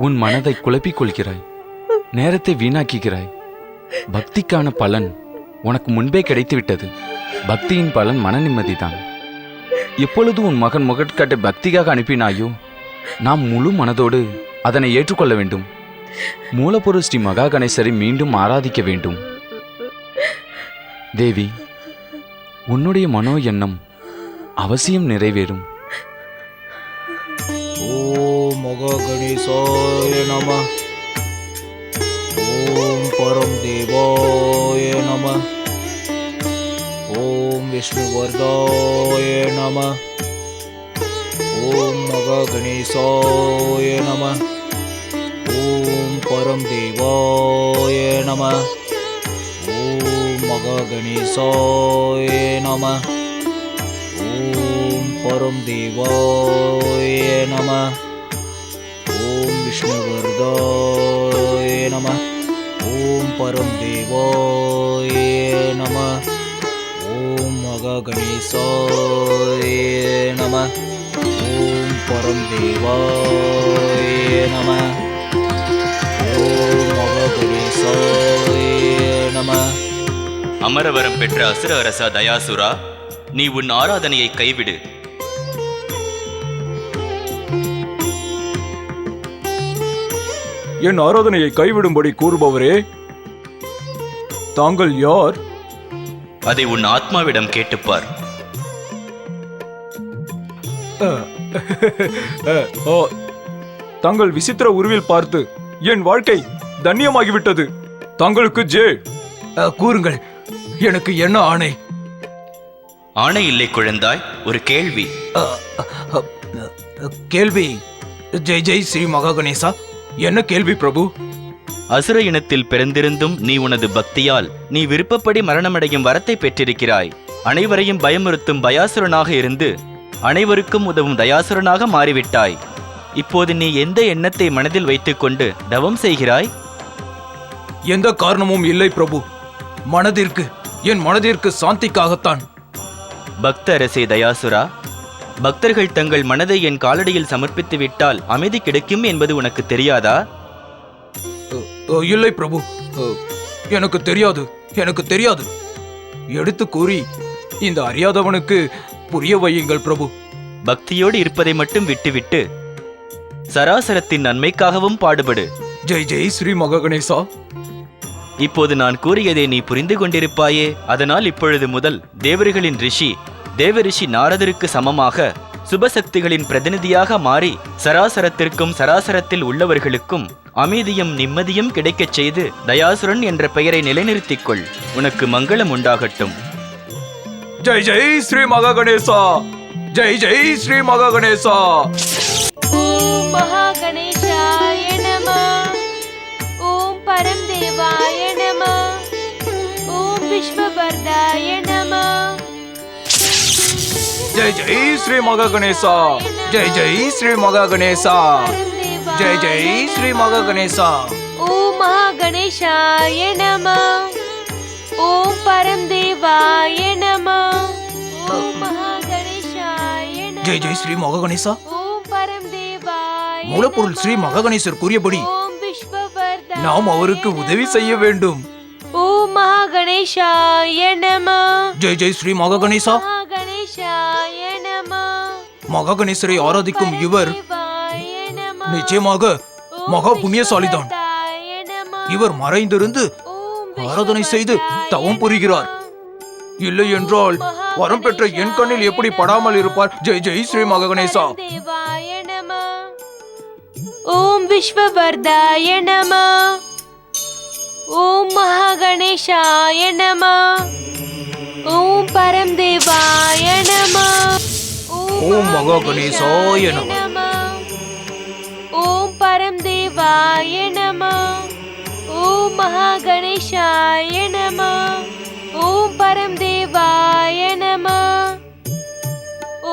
S11: உன் மனதை குழப்பிக் கொள்கிறாய், நேரத்தை வீணாக்குகிறாய். பக்திக்கான பலன் உனக்கு முன்பே கிடைத்துவிட்டது. பக்தியின் பலன் மன நிம்மதிதான். எப்பொழுது உன் மகன் முகட்கட்டை பக்திக்காக அனுப்பினாயோ நாம் முழு மனதோடு அதனை ஏற்றுக்கொள்ள வேண்டும். மூலப்பொருள் ஸ்ரீ மகா கணேசரை மீண்டும் ஆராதிக்க வேண்டும். தேவி, உன்னுடைய மனோ எண்ணம் அவசியம் நிறைவேறும்.
S4: ஓம் மகா கணேசாய நம. ஓம் பரம் தேவாய நம. ஓம் விஷ்ணுவர்தாய நம. ஓம் மகா கணேசாய நம. ஓம் பரம் தேவாய நம. ஓம் மகா கணேசாய நம. ஓம் பரம் தேவாய நம. ஓம் விஷ்ணுவர்தாய நம. ஓம் பரம் தேவாய நம. ஓம் மகா கணேசாய நம. ஓம் பரம் தேவாய நம. ஓம் மகா கணேசாய நம.
S12: அமரவரம் பெற்ற அசுர அரசா தயாசுரா, நீ உன் ஆராதனையை கைவிடு.
S4: என் ஆராதனையை கைவிடும்படி கூறுபவரே, தாங்கள் யார்?
S12: அதை உன் ஆத்மாவிடம் கேட்டுப்பார்.
S4: தங்கள் விசித்திர உருவில் பார்த்து என் வாழ்க்கை தன்யமாகிவிட்டது. தங்களுக்கு ஜே. கூறுங்கள், எனக்கு என்ன ஆணை?
S12: ஆணை இல்லை குழந்தாய், ஒரு கேள்வி.
S4: கேள்வி? ஜெய் ஜெய் ஸ்ரீ மகா கணேசா. என்ன கேள்வி பிரபு?
S12: அசுர இனத்தில் பிறந்திருந்தும் நீ உனது பக்தியால் நீ விருப்பப்படி மரணமடையும் வரத்தை பெற்றிருக்கிறாய். அனைவரையும் பயமுறுத்தும் பயாசுரனாக இருந்து அனைவருக்கும் உதவும் தயாசுரனாக மாறிவிட்டாய். இப்போது நீ எந்த எண்ணத்தை மனதில் வைத்துக்கொண்டு தவம் செய்கிறாய்?
S4: எந்த காரணமும் இல்லை பிரபு. என் மனதிற்கு சாந்திக்காகத்தான்.
S12: பக்த அரசே தயாசுரா, பக்தர்கள் தங்கள் மனதை என் காலடியில் சமர்ப்பித்து விட்டால் அமைதி கிடைக்கும் என்பது உனக்கு தெரியாதா?
S4: இல்லை பிரபு, எனக்கு தெரியாது. எடுத்து கூறி இந்த அறியாதவனுக்கு புரிய வையுங்கள் பிரபு.
S12: பக்தியோடு இருப்பதை மட்டும் விட்டுவிட்டு சராசரத்தின் நன்மைக்காகவும் பாடுபடு.
S4: ஜெய் ஜெய் ஸ்ரீ மகா கணேசா.
S12: இப்போது நான் கூறியதை நீ புரிந்து கொண்டிருப்பாயே. அதனால் இப்பொழுது முதல் தேவர்களின் ரிஷி தேவரிஷி நாரதருக்கு சமமாக சுபசக்திகளின் பிரதிநிதியாக மாறி சராசரத்திற்கும் சராசரத்தில் உள்ளவர்களுக்கும் அமைதியும் நிம்மதியும் கிடைக்கச் செய்து தயாசுரன் என்ற பெயரை நிலைநிறுத்திக் கொள். உனக்கு மங்களம் உண்டாகட்டும்.
S4: ஜெய் ஜெய் ஸ்ரீ மகா கணேசா. ஜெய் ஜெய் ஸ்ரீ மகா கணேசா.
S1: ஓம் மகா கணேசாய நம. ஓம் பரம் தேவாய நம. ஓம் விஸ்வவர்தாய நம.
S4: ஜெய் ஜெய் ஸ்ரீ மகா கணேசா. ஜெய் ஜெய் ஸ்ரீ மகா கணேசா. ஜெய் ஜெய் ஸ்ரீ மகா கணேசா.
S1: ஓம் மகா கணேசாய நம. ஓம் பரம் தேவாய நம. ஓம் மகா கணேசாய நம.
S4: ஜெய் ஜெய் ஸ்ரீ மகா கணேசா.
S1: ஓம் பரம் தேவாய.
S4: மூலப்பொருள் ஸ்ரீ மகா கணேசர் கூறியபடி
S1: ஓம் விஸ்வவர்தாய.
S4: நாம் அவருக்கு உதவி செய்ய வேண்டும்.
S1: ஓம் மகா கணேசாய நம.
S4: ஜெய் ஜெய் ஸ்ரீ மகா கணேசா.
S1: மகா கணேசாய நம.
S4: மகா கணேசரை ஆராதிக்கும் இவர்
S1: தேவாய நம.
S4: நிச்சயமாக மகா புண்ணியசாலிதான். இவர் மறைந்திருந்து ஆராதனை செய்து தவம் புரிகிறார். இல்லை என்றால் வரம் பெற்ற என் கண்ணில் எப்படி படாமல் இருப்பார்? ஜெய் ஜெய் ஸ்ரீ மகா கணேசா.
S1: தேவாய நம. ஓம் விஸ்வவர்தாய நம. ஓம் மகா கணேசாய நம. ஓம் பரம் தேவாய நம.
S4: ஓம் மகா கணேசாய நம.
S1: ஓம் பரம் தேவாய நம. ஓம் மகா கணேசாய நம. ஓம் பரம் தேவாய நம.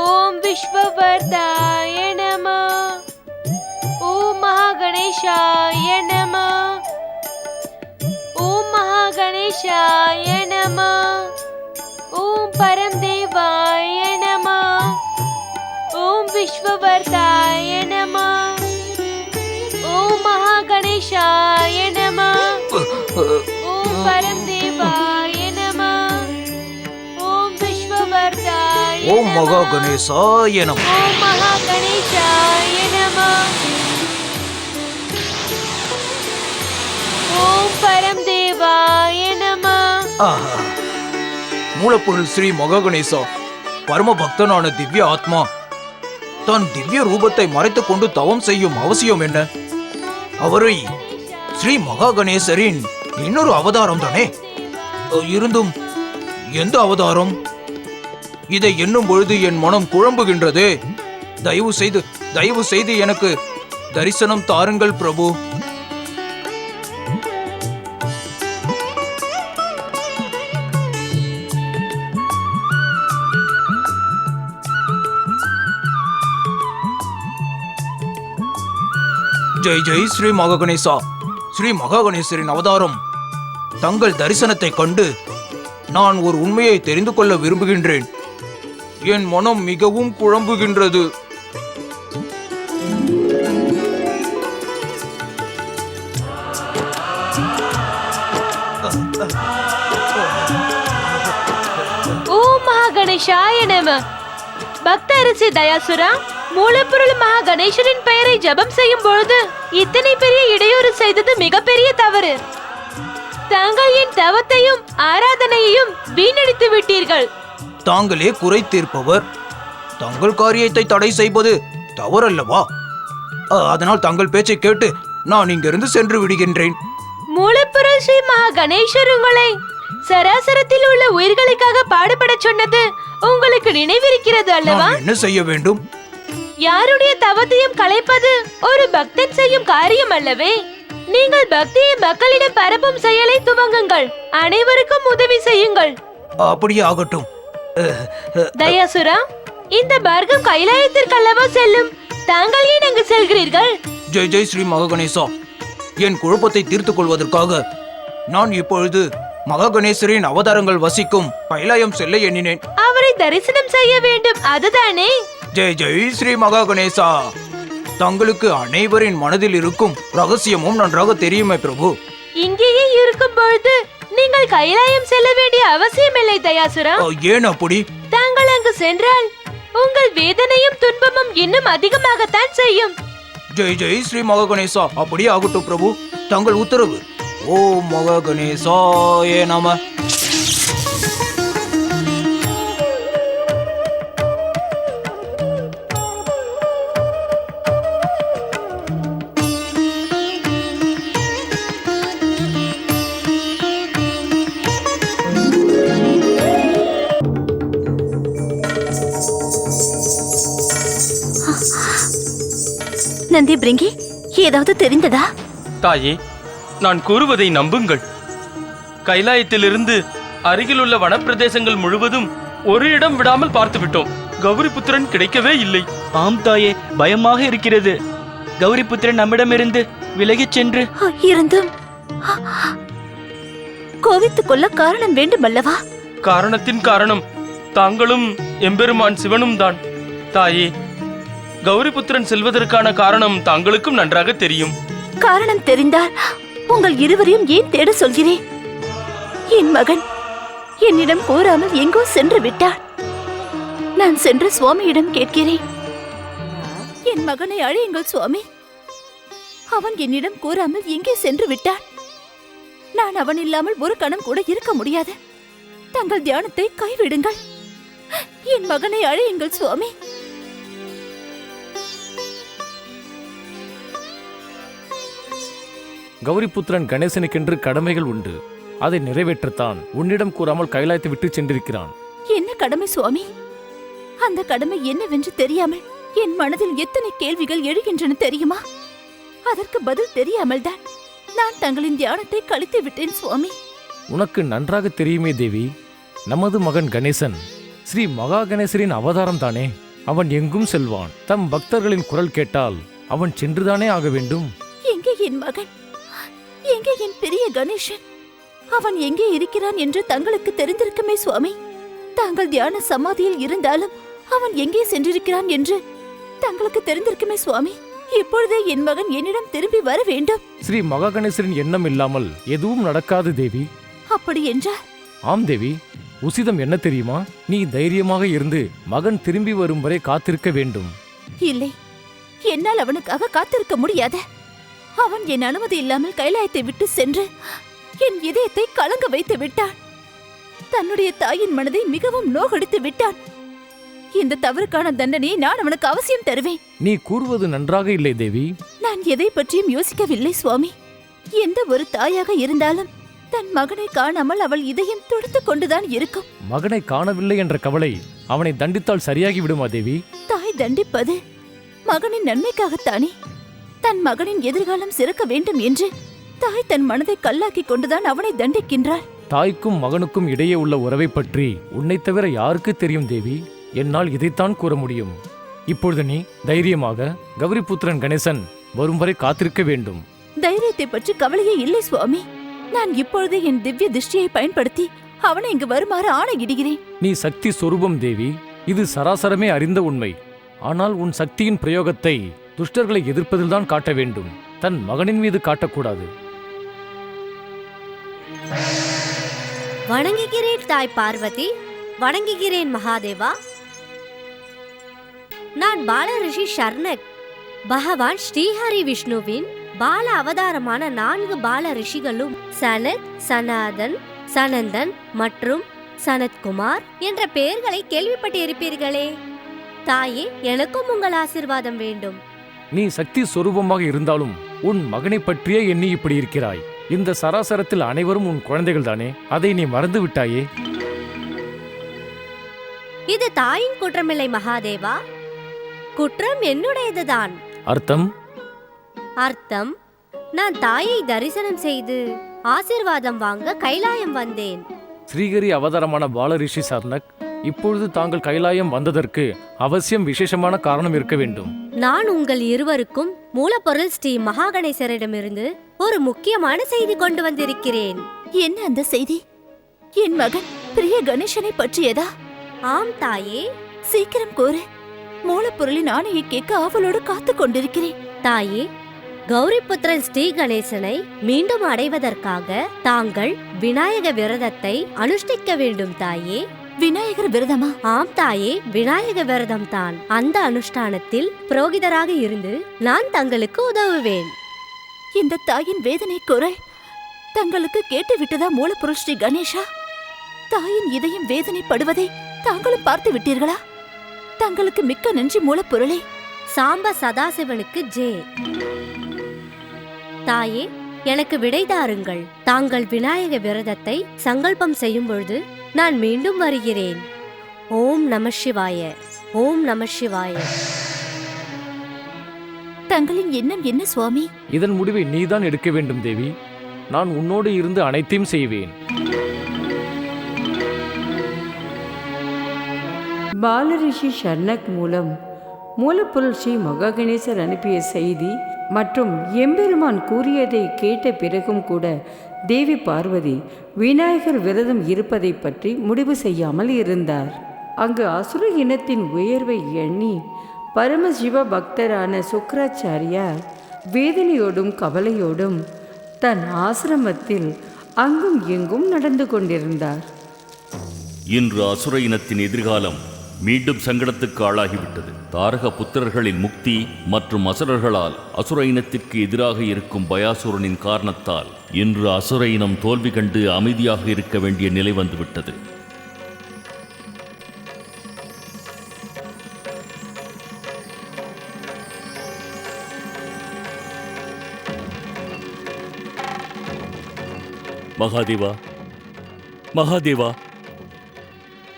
S1: ஓம் விஸ்வவர்தாய நம. ஓம் மகா கணேசாய நம. ஓம் மகா கணேசாய நம. ஓம் பரம் தேவாய நம. ஓம் விஸ்வவர்தாய நம. ஓம் மகா கணேசாய நம. ஓம் பரம் தேவாய நம. ஓம் விஸ்வவர்தாய.
S4: ஓம் மகா கணேசாய நம.
S1: ஓம் மகா கணேசாய நம. ஓம் பரம் தேவாய நம.
S4: மூலப்பொருள் ஸ்ரீ மகாகணேசா பரம பக்தனான திவ்ய ஆத்மா தான் திவ்ய ரூபத்தை மறைத்துக் கொண்டு தவம் செய்யும் அவசியம் என்ன? அவரை ஸ்ரீ மகாகணேசரின் இன்னொரு அவதாரம் தானே? இருந்தும் எந்த அவதாரம்? இதை எண்ணும் பொழுது என் மனம் குழம்புகின்றதே. தயவு செய்து எனக்கு தரிசனம் தாருங்கள் பிரபு. ஜெய் ஜெய் ஸ்ரீ மகாகணேசா. ஸ்ரீ மகாகணேசரின் அவதாரம் தங்கள் தரிசனத்தை கண்டு நான் ஒரு உண்மையை தெரிந்து கொள்ள விரும்புகின்றேன். என் மனம் மிகவும் குழம்புகின்றது.
S1: ஓம் மகாகணேசாய நம. பக்த அரசி தயாசுரா, மூலப்பொருள் மகா கணேசரின் பெயரை ஜபம் செய்யும் பொழுது இத்தனை பெரிய இடையூறு செய்தது மிகப்பெரிய தவறு. தாங்கள் என் தவத்தையும் ஆராதனையையும் வீணடித்து விட்டீர்கள்.
S4: தாங்களே குறை தீர்ப்பவர். தங்கள் காரியத்தை தடை செய்வது தவறல்லவா? அதனால் தங்கள் பேச்சை கேட்டு நான் இங்கிருந்து சென்று விடுகின்றேன்.
S1: மூலப்பொருள் ஸ்ரீ மகா கணேசர் உங்களை சராசரத்தில் உள்ள உயிர்களுக்காக பாடுபட சொன்னது உங்களுக்கு நினைவிருக்கிறது அல்லவா?
S4: நான் என்ன செய்ய வேண்டும்?
S1: யாருடைய தவத்தையும் களைப்பது ஒரு பக்தன் செய்யும் காரியம் அல்லவே. நீங்கள் பக்தியை மக்களிடம் பரப்பும் செயலை துவங்குங்கள். அனைவருக்கும் உதவி செய்யுங்கள்.
S4: அப்படியே ஆகட்டும்.
S1: தயாசுரா, இந்த மார்க்கம் கைலாயத்திற்கு அல்லவா செல்லும்? தாங்கள் ஏன் அங்கு செல்கிறீர்கள்?
S4: ஜெய் ஜெய் ஸ்ரீ மகாகணேசா. என் குழப்பத்தை தீர்த்துக் கொள்வதற்காக நான் இப்பொழுது மகாகணேசரின் அவதாரங்கள் வசிக்கும் கைலாயம் செல்ல எண்ணினேன்.
S1: அவரை தரிசனம் செய்ய வேண்டும், அதுதானே?
S4: ஜெய் ஜெய் ஸ்ரீ மகாகணேசா. தங்களுக்கு அனைவரின் மனதில் இருக்கும் ரகசியமும் நன்றாக தெரியுமே பிரபு.
S1: இங்கேயே இருக்கும் பொழுது நீங்கள் கைலாயம் செல்ல வேண்டிய அவசியமில்லை தயாசுரா.
S4: ஏன் அப்படி?
S1: தாங்கள் அங்கு சென்றால் உங்கள் வேதனையும் துன்பமும் இன்னும் அதிகமாகத்தான் செய்யும்.
S4: ஜெய் ஜெய் ஸ்ரீ மகாகணேசா. அப்படியே ஆகட்டும் பிரபு. தங்கள் உத்தரவு. ஓம் மகாகணேசாய நம.
S2: நந்தி பிரிங்கி, ஏதாவது தெரிந்ததா?
S7: தாயே, நான் கூறுவதை நம்புங்கள். கைலாயத்திலிருந்து அருகிலுள்ள வனப்பிரதேசங்கள் முழுவதும் ஒரு இடம் விடாமல் பார்த்து விட்டோம். கௌரிபுத்திரன் கிடைக்கவே இல்லை.
S12: ஆம் தாயே, பயமாக இருக்கிறது. கௌரிபுத்திரன் நம்மிடமிருந்து விலகிச் சென்று
S2: இருந்தும் கோவித்துக் கொள்ள காரணம் வேண்டுமல்லவா?
S7: காரணத்தின் காரணம் தாங்களும் எம்பெருமான் சிவனும் தான். தாயே, கௌரிபுத்திரன் செல்வதற்கான காரணம் தாங்களுக்கும் நன்றாக தெரியும்.
S2: காரணம் தெரிந்தால் உங்கள் இருவரையும் ஏன் தேட சொல்கிறேன்? என் மகன் என்னிடம் கூறாமல் எங்கோ சென்று விட்டான். நான் சென்று சுவாமியிடம் கேட்கிறேன். என் மகனை அழையுங்கள் சுவாமி. அவன் என்னிடம் கூறாமல் எங்கே சென்று விட்டான். நான் அவன் இல்லாமல் ஒரு கணம் கூட இருக்க முடியாது. தங்கள் தியானத்தை கைவிடுங்கள். என் மகனை அழையுங்கள் சுவாமி.
S6: கௌரிபுத்திரன் கணேசனுக்கென்று கடமைகள் உண்டு. அதை நிறைவேற்றத்தான் உன்னிடம் கூறாமல் கைலாயத்தை விட்டு சென்றிருக்கிறான்.
S2: என்ன கடமை சுவாமி? அந்த கடமை என்னவென்று தெரியாமல் என் மனதில் எத்தனை கேள்விகள் எழுகின்றன தெரியுமா? அதற்கு பதில் தெரியாமல் தான் நான் தங்களின் தியானத்தை கழித்து விட்டேன் சுவாமி.
S6: உனக்கு நன்றாக தெரியுமே தேவி, நமது மகன் கணேசன் ஸ்ரீ மகா கணேசரின் அவதாரம் தானே. அவன் எங்கும் செல்வான். தம் பக்தர்களின் குரல் கேட்டால் அவன் சென்றுதானே ஆக வேண்டும்.
S2: எங்கே என் மகன்? எங்கே என் பெரிய கணேசன்? அவன் எங்கே இருக்கிறான் என்று தங்களுக்கு தெரிந்திருக்குமே சுவாமி. தாங்கள் தியான சமாதியில் இருந்தாலும் அவன் எங்கே சென்றிருக்கிறான் என்று தங்களுக்கு தெரிந்திருக்குமே சுவாமி. இப்பொழுதே என் மகன் என்னிடம் திரும்பி வர வேண்டும்.
S6: ஸ்ரீ மகா கணேசரின் எண்ணம் இல்லாமல் எதுவும் நடக்காது தேவி.
S2: அப்படி என்றால்?
S6: ஆம் தேவி, உசிதம் என்ன தெரியுமா? நீ தைரியமாக இருந்து மகன் திரும்பி வரும் வரை காத்திருக்க வேண்டும்.
S2: இல்லை, என்னால் அவனுக்காக காத்திருக்க முடியாது. அவன் என் அனுமதி இல்லாமல் கைலாயத்தை விட்டு சென்று என் இதயத்தை கலங்க வைத்து விட்டான். தன்னுடைய தாயின் மனதை மிகவும் நோகடித்து விட்டான். இந்த தவறுக்கான தண்டனையை நான் அவனுக்கு அவசியம் தருவேன்.
S6: நீ கூறுவது நன்றாக இல்லை தேவி.
S2: நான் எதை பற்றியும் யோசிக்கவில்லை சுவாமி. எந்த ஒரு தாயாக இருந்தாலும் தன் மகனை காணாமல் அவள் இதயம் துடித்துக் கொண்டுதான் இருக்கும்.
S6: மகனை காணவில்லை என்ற கவலை அவனை தண்டித்தால் சரியாகி விடுமா தேவி?
S2: தாய் தண்டிப்பது மகனின் நன்மைக்காகத்தானே. தன் மகனின் எதிர்காலம் சிறக்க வேண்டும் என்று தாய் தன் மனதை கல்லாக்கி கொண்டுதான் அவனை தண்டிக்கின்றாள்.
S6: தாய்க்கும் மகனுக்கும் இடையே உள்ள உறவை பற்றி உன்னை தவிர யாருக்கு தெரியும் தேவி? என்னால் இதைத்தான் கூற முடியும். இப்பொழுது நீ தைரியமாக கௌரிபுத்திரன் கணேசன் வரும் வரை காத்திருக்க வேண்டும்.
S2: தைரியத்தை பற்றி கவலையே இல்லை சுவாமி. நான் இப்பொழுதே என் திவ்ய திருஷ்டியை பயன்படுத்தி அவனை இங்கு வருமாறு ஆணையிடுகிறேன்.
S6: நீ சக்தி சொரூபம் தேவி. இது சராசரமே அறிந்த உண்மை. ஆனால் உன் சக்தியின் பிரயோகத்தை துஷ்டர்களை எதிர்ப்பதில்தான் காட்ட வேண்டும். தன் மகனின் மீது காட்டக்கூடாது.
S9: வணங்குகிறேன் தாய் பார்வதி. வணங்குகிறேன் மகாதேவா. நான் பால ரிஷி ஷர்னக். பகவான் ஸ்ரீஹரி விஷ்ணுவின் பால அவதாரமான 4 பால ரிஷிகளும் சனத், சனாதன், சனந்தன் மற்றும் சனத்குமார் என்ற பெயர்களை கேள்விப்பட்டிருப்பீர்களே. தாயே, எனக்கும் உங்கள் ஆசீர்வாதம் வேண்டும்.
S6: நீ சக்தி சொரூபமாக இருந்தாலும் உன் மகனை பற்றியே எண்ணி இப்படி இருக்கிறாய். இந்த சராசரத்தில் அனைவரும் உன் குழந்தைகள் தானே? அதை நீ மறந்து விட்டாயே.
S9: இது தாயின் குற்றமில்லை மகாதேவா. குற்றம் என்னுடையதுதான்.
S6: அர்த்தம்?
S9: அர்த்தம், நான் தாயை தரிசனம் செய்து ஆசீர்வாதம் வாங்க கைலாயம் வந்தேன்.
S6: ஸ்ரீஹரி அவதாரமான பால ரிஷி சர்னக், இப்பொழுது தாங்கள் கைலாயம் வந்ததற்கு அவசியம் விசேஷமான காரணம் இருக்க வேண்டும்.
S9: நான் உங்கள் இருவருக்கும் மூலப்பொருள் ஸ்ரீ மகாகணேசரிடமிருந்து ஒரு முக்கியமான செய்தி கொண்டு வந்திருக்கிறேன்.
S2: என்ன அந்த செய்தி? என் மகன் பிரிய கணேசனை பற்றியதா?
S9: ஆம் தாயே.
S2: சீக்கிரம் கூறு. மூலப்பொருளின் ஆணையை கேட்க ஆவலோடு காத்துக் கொண்டிருக்கிறேன்.
S9: தாயே, கௌரிபுத்திரன் ஸ்ரீ கணேசனை மீண்டும் அடைவதற்காக தாங்கள் விநாயக விரதத்தை அனுஷ்டிக்க வேண்டும் தாயே.
S2: விநாயகர் விரதமா?
S9: ஆம் தாயே, விநாயக விரதம் தான். அந்த அனுஷ்டானத்தில் புரோகிதராக இருந்து நான் தங்களுக்கு உதவுவேன்.
S2: இந்த தாயின் வேதனை குரல் தங்களுக்கு கேட்டுவிட்டதா மூலப்பொருள் ஸ்ரீ கணேசா? தாயின் இதயம் வேதனைப்படுவதை தாங்களும் பார்த்து விட்டீர்களா? தங்களுக்கு மிக்க நன்றி மூலப்பொருளே.
S9: சாம்ப சதாசிவனுக்கு ஜே. தாயே, எனக்கு விடை தாருங்கள். தாங்கள் விநாயக விரதத்தை சங்கல்பம் செய்யும் பொழுது நான் மீண்டும் வருகிறேன். ஓம் நம சிவாய. ஓம் நம சிவாய.
S2: தங்களின் எண்ணம் என்ன சுவாமி?
S6: இதன் முடிவை நீதான் எடுக்க வேண்டும் தேவி. நான் உன்னோடு இருந்து அனைத்தையும் செய்வேன்.
S8: பாலரிஷி ஷர்னக் மூலம் மூலப்பொருள் ஸ்ரீ மகாகணேசர் அனுப்பிய செய்தி மற்றும் எம்பெருமான் கூறியதை கேட்ட பிறகும் கூட தேவி பார்வதி விநாயகர் விரதம் இருப்பதை பற்றி முடிவு செய்யாமல் இருந்தார். அங்கு அசுர இனத்தின் உயர்வை எண்ணி பரமசிவ பக்தரான சுக்கராச்சாரியார் வேதனையோடும் கவலையோடும் தன் ஆசிரமத்தில் அங்கும் எங்கும் நடந்து கொண்டிருந்தார்.
S3: இன்று அசுர இனத்தின் எதிர்காலம் மீண்டும் சங்கடத்துக்கு ஆளாகிவிட்டது. தாரக புத்திரர்களின் முக்தி மற்றும் அசுரர்களால் அசுர இனத்திற்கு எதிராக இருக்கும் பயாசுரனின் காரணத்தால் இன்று அசுர இனம் தோல்வி கண்டு அமைதியாக இருக்க வேண்டிய நிலை வந்துவிட்டது. மகாதேவா, மகாதேவா,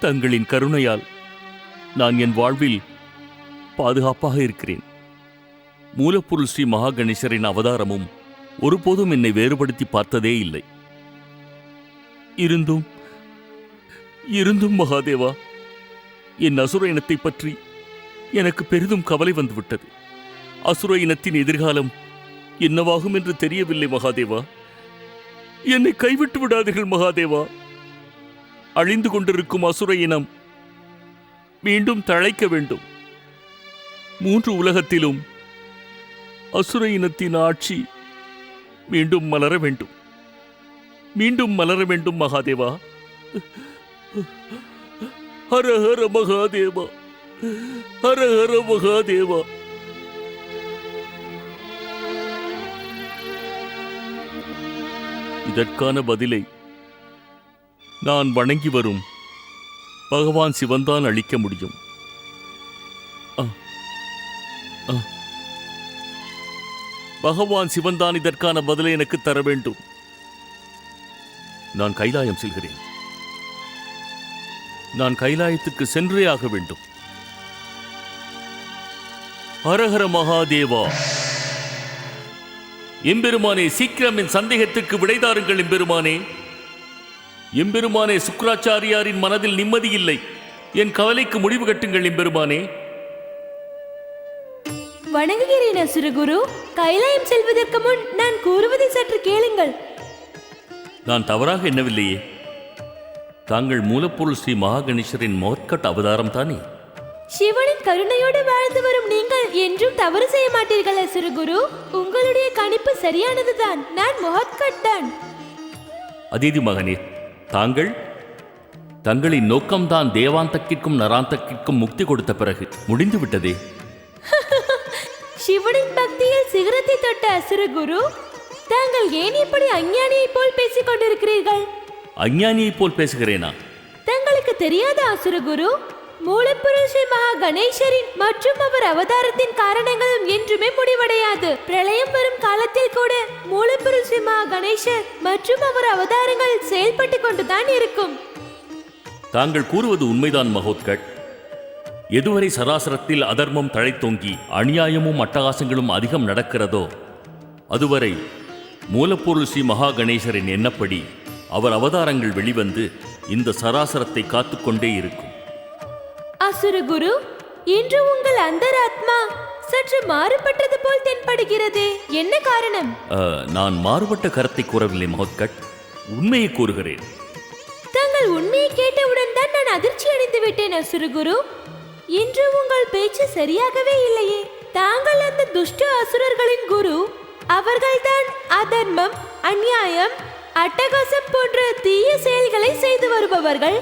S3: தங்களின் கருணையால் நான் என் வாழ்வில் பாதுகாப்பாக இருக்கிறேன். மூலப்பொருள் ஸ்ரீ மகாகணேசரின் அவதாரமும் ஒருபோதும் என்னை வேறுபடுத்தி பார்த்ததே இல்லை. இருந்தும் மகாதேவா, என் அசுர இனத்தை பற்றி எனக்கு பெரிதும் கவலை வந்துவிட்டது. அசுர இனத்தின் எதிர்காலம் என்னவாகும் என்று தெரியவில்லை மகாதேவா. என்னை கைவிட்டு விடாதீர்கள் மகாதேவா. அழிந்து கொண்டிருக்கும் அசுர இனம் மீண்டும் தழைக்க வேண்டும். 3 உலகத்திலும் அசுர இனத்தின் ஆட்சி மீண்டும் மலர வேண்டும். மீண்டும் மலர வேண்டும் மகாதேவா. ஹர ஹர மகாதேவா, ஹர ஹர மகாதேவா. இதற்கான பதிலை நான் வணங்கி வரும் பகவான் சிவன்தான் அளிக்க முடியும். பகவான் சிவன்தான் இதற்கான பதிலை எனக்கு தர வேண்டும். நான் கைலாயம் செல்கிறேன். நான் கைலாயத்துக்கு சென்றே ஆக வேண்டும். ஹரஹர மகாதேவா. எம்பெருமானே, சீக்கிரம் என் சந்தேகத்துக்கு விடைதாருங்கள் எம்பெருமானே. எம்பெருமானே, சுக்ராச்சாரியாரின் மனதில் நிம்மதி இல்லை. என் கவலைக்கு முடிவு கட்டுங்கள் எம்பெருமானே.
S1: வணங்குகிறேன் அசுரகுரு. கைலாயம் செல்வதற்கு முன் நான் கூறுவதை சற்று கேளுங்கள்.
S3: நான் தவறாக எண்ணவில்லையே. தாங்கள் மூலப்பொருள் ஸ்ரீ மகாகணேசரின் மோத்கட் அவதாரம் தானே?
S1: சிவனின் கருணையோடு வாழ்ந்து வரும் நீங்கள் என்றும் தவறு செய்ய மாட்டீர்கள் அசுரகுரு. உங்களுடைய கணிப்பு சரியானதுதான். நான் மோத்கட் தான்.
S3: அதீதி மகனே, தங்களின் நோக்கம்தான் தேவாந்தக்கிற்கும் நராந்தக்கிற்கும் முக்தி கொடுத்த பிறகு முடிந்து விட்டதே.
S1: சிவனின் பக்தியில் சிகரத்தை தொட்ட அசுரகுரு, தாங்கள் ஏன் இப்படி அஞ்ஞானியை போல் பேசிக் கொண்டிருக்கிறீர்கள்?
S3: அஞ்ஞானியை போல் பேசுகிறேனா?
S1: தங்களுக்கு தெரியாத அசுரகுரு, மூலப்பொருள் ஸ்ரீ மகா கணேசரின் மற்றும் அவர் அவதாரத்தின் காரணங்களும் என்றுமே முடிவடையாது. பிரளயம் வரும் காலத்தில் கூட மூலப்பொருள் ஸ்ரீ மகா கணேசர் மற்றும் அவர் அவதாரங்கள் செயல்பட்டு கொண்டுதான் இருக்கும்.
S3: தாங்கள் கூறுவது உண்மைதான் மகோத்கட். எதுவரை சராசரத்தில் அதர்மம் தழைத்தோங்கி அநியாயமும் அட்டகாசங்களும் அதிகம் நடக்கிறதோ அதுவரை மூலப்பொருள் ஸ்ரீ மகா கணேசரின் எண்ணப்படி அவர் அவதாரங்கள் வெளிவந்து இந்த சராசரத்தை காத்துக்கொண்டே இருக்கும்.
S1: அசுரகுரு, இன்று உங்கள் அந்தராத்மா சற்று மாறுபட்டது போல் தென்படுகிறதே, என்ன காரணம்?
S3: நான் மாறுபட்ட கருத்தை கூறவில்லை மகோத்கட், உண்மையை கூறுகிறேன்.
S1: தாங்கள் உண்மையை கேட்டவுடன் தான் நான் அதிர்ச்சி அடைந்து விட்டேன் அசுரகுரு. இன்று உங்கள் பேச்சு சரியாகவே இல்லையே. தாங்கள் அந்த துஷ்ட அசுரர்களின் குரு. அவர்கள்தான் அதர்மம், அநியாயம், அட்டகாசம் போன்ற தீய செயல்களை செய்து வருபவர்கள்.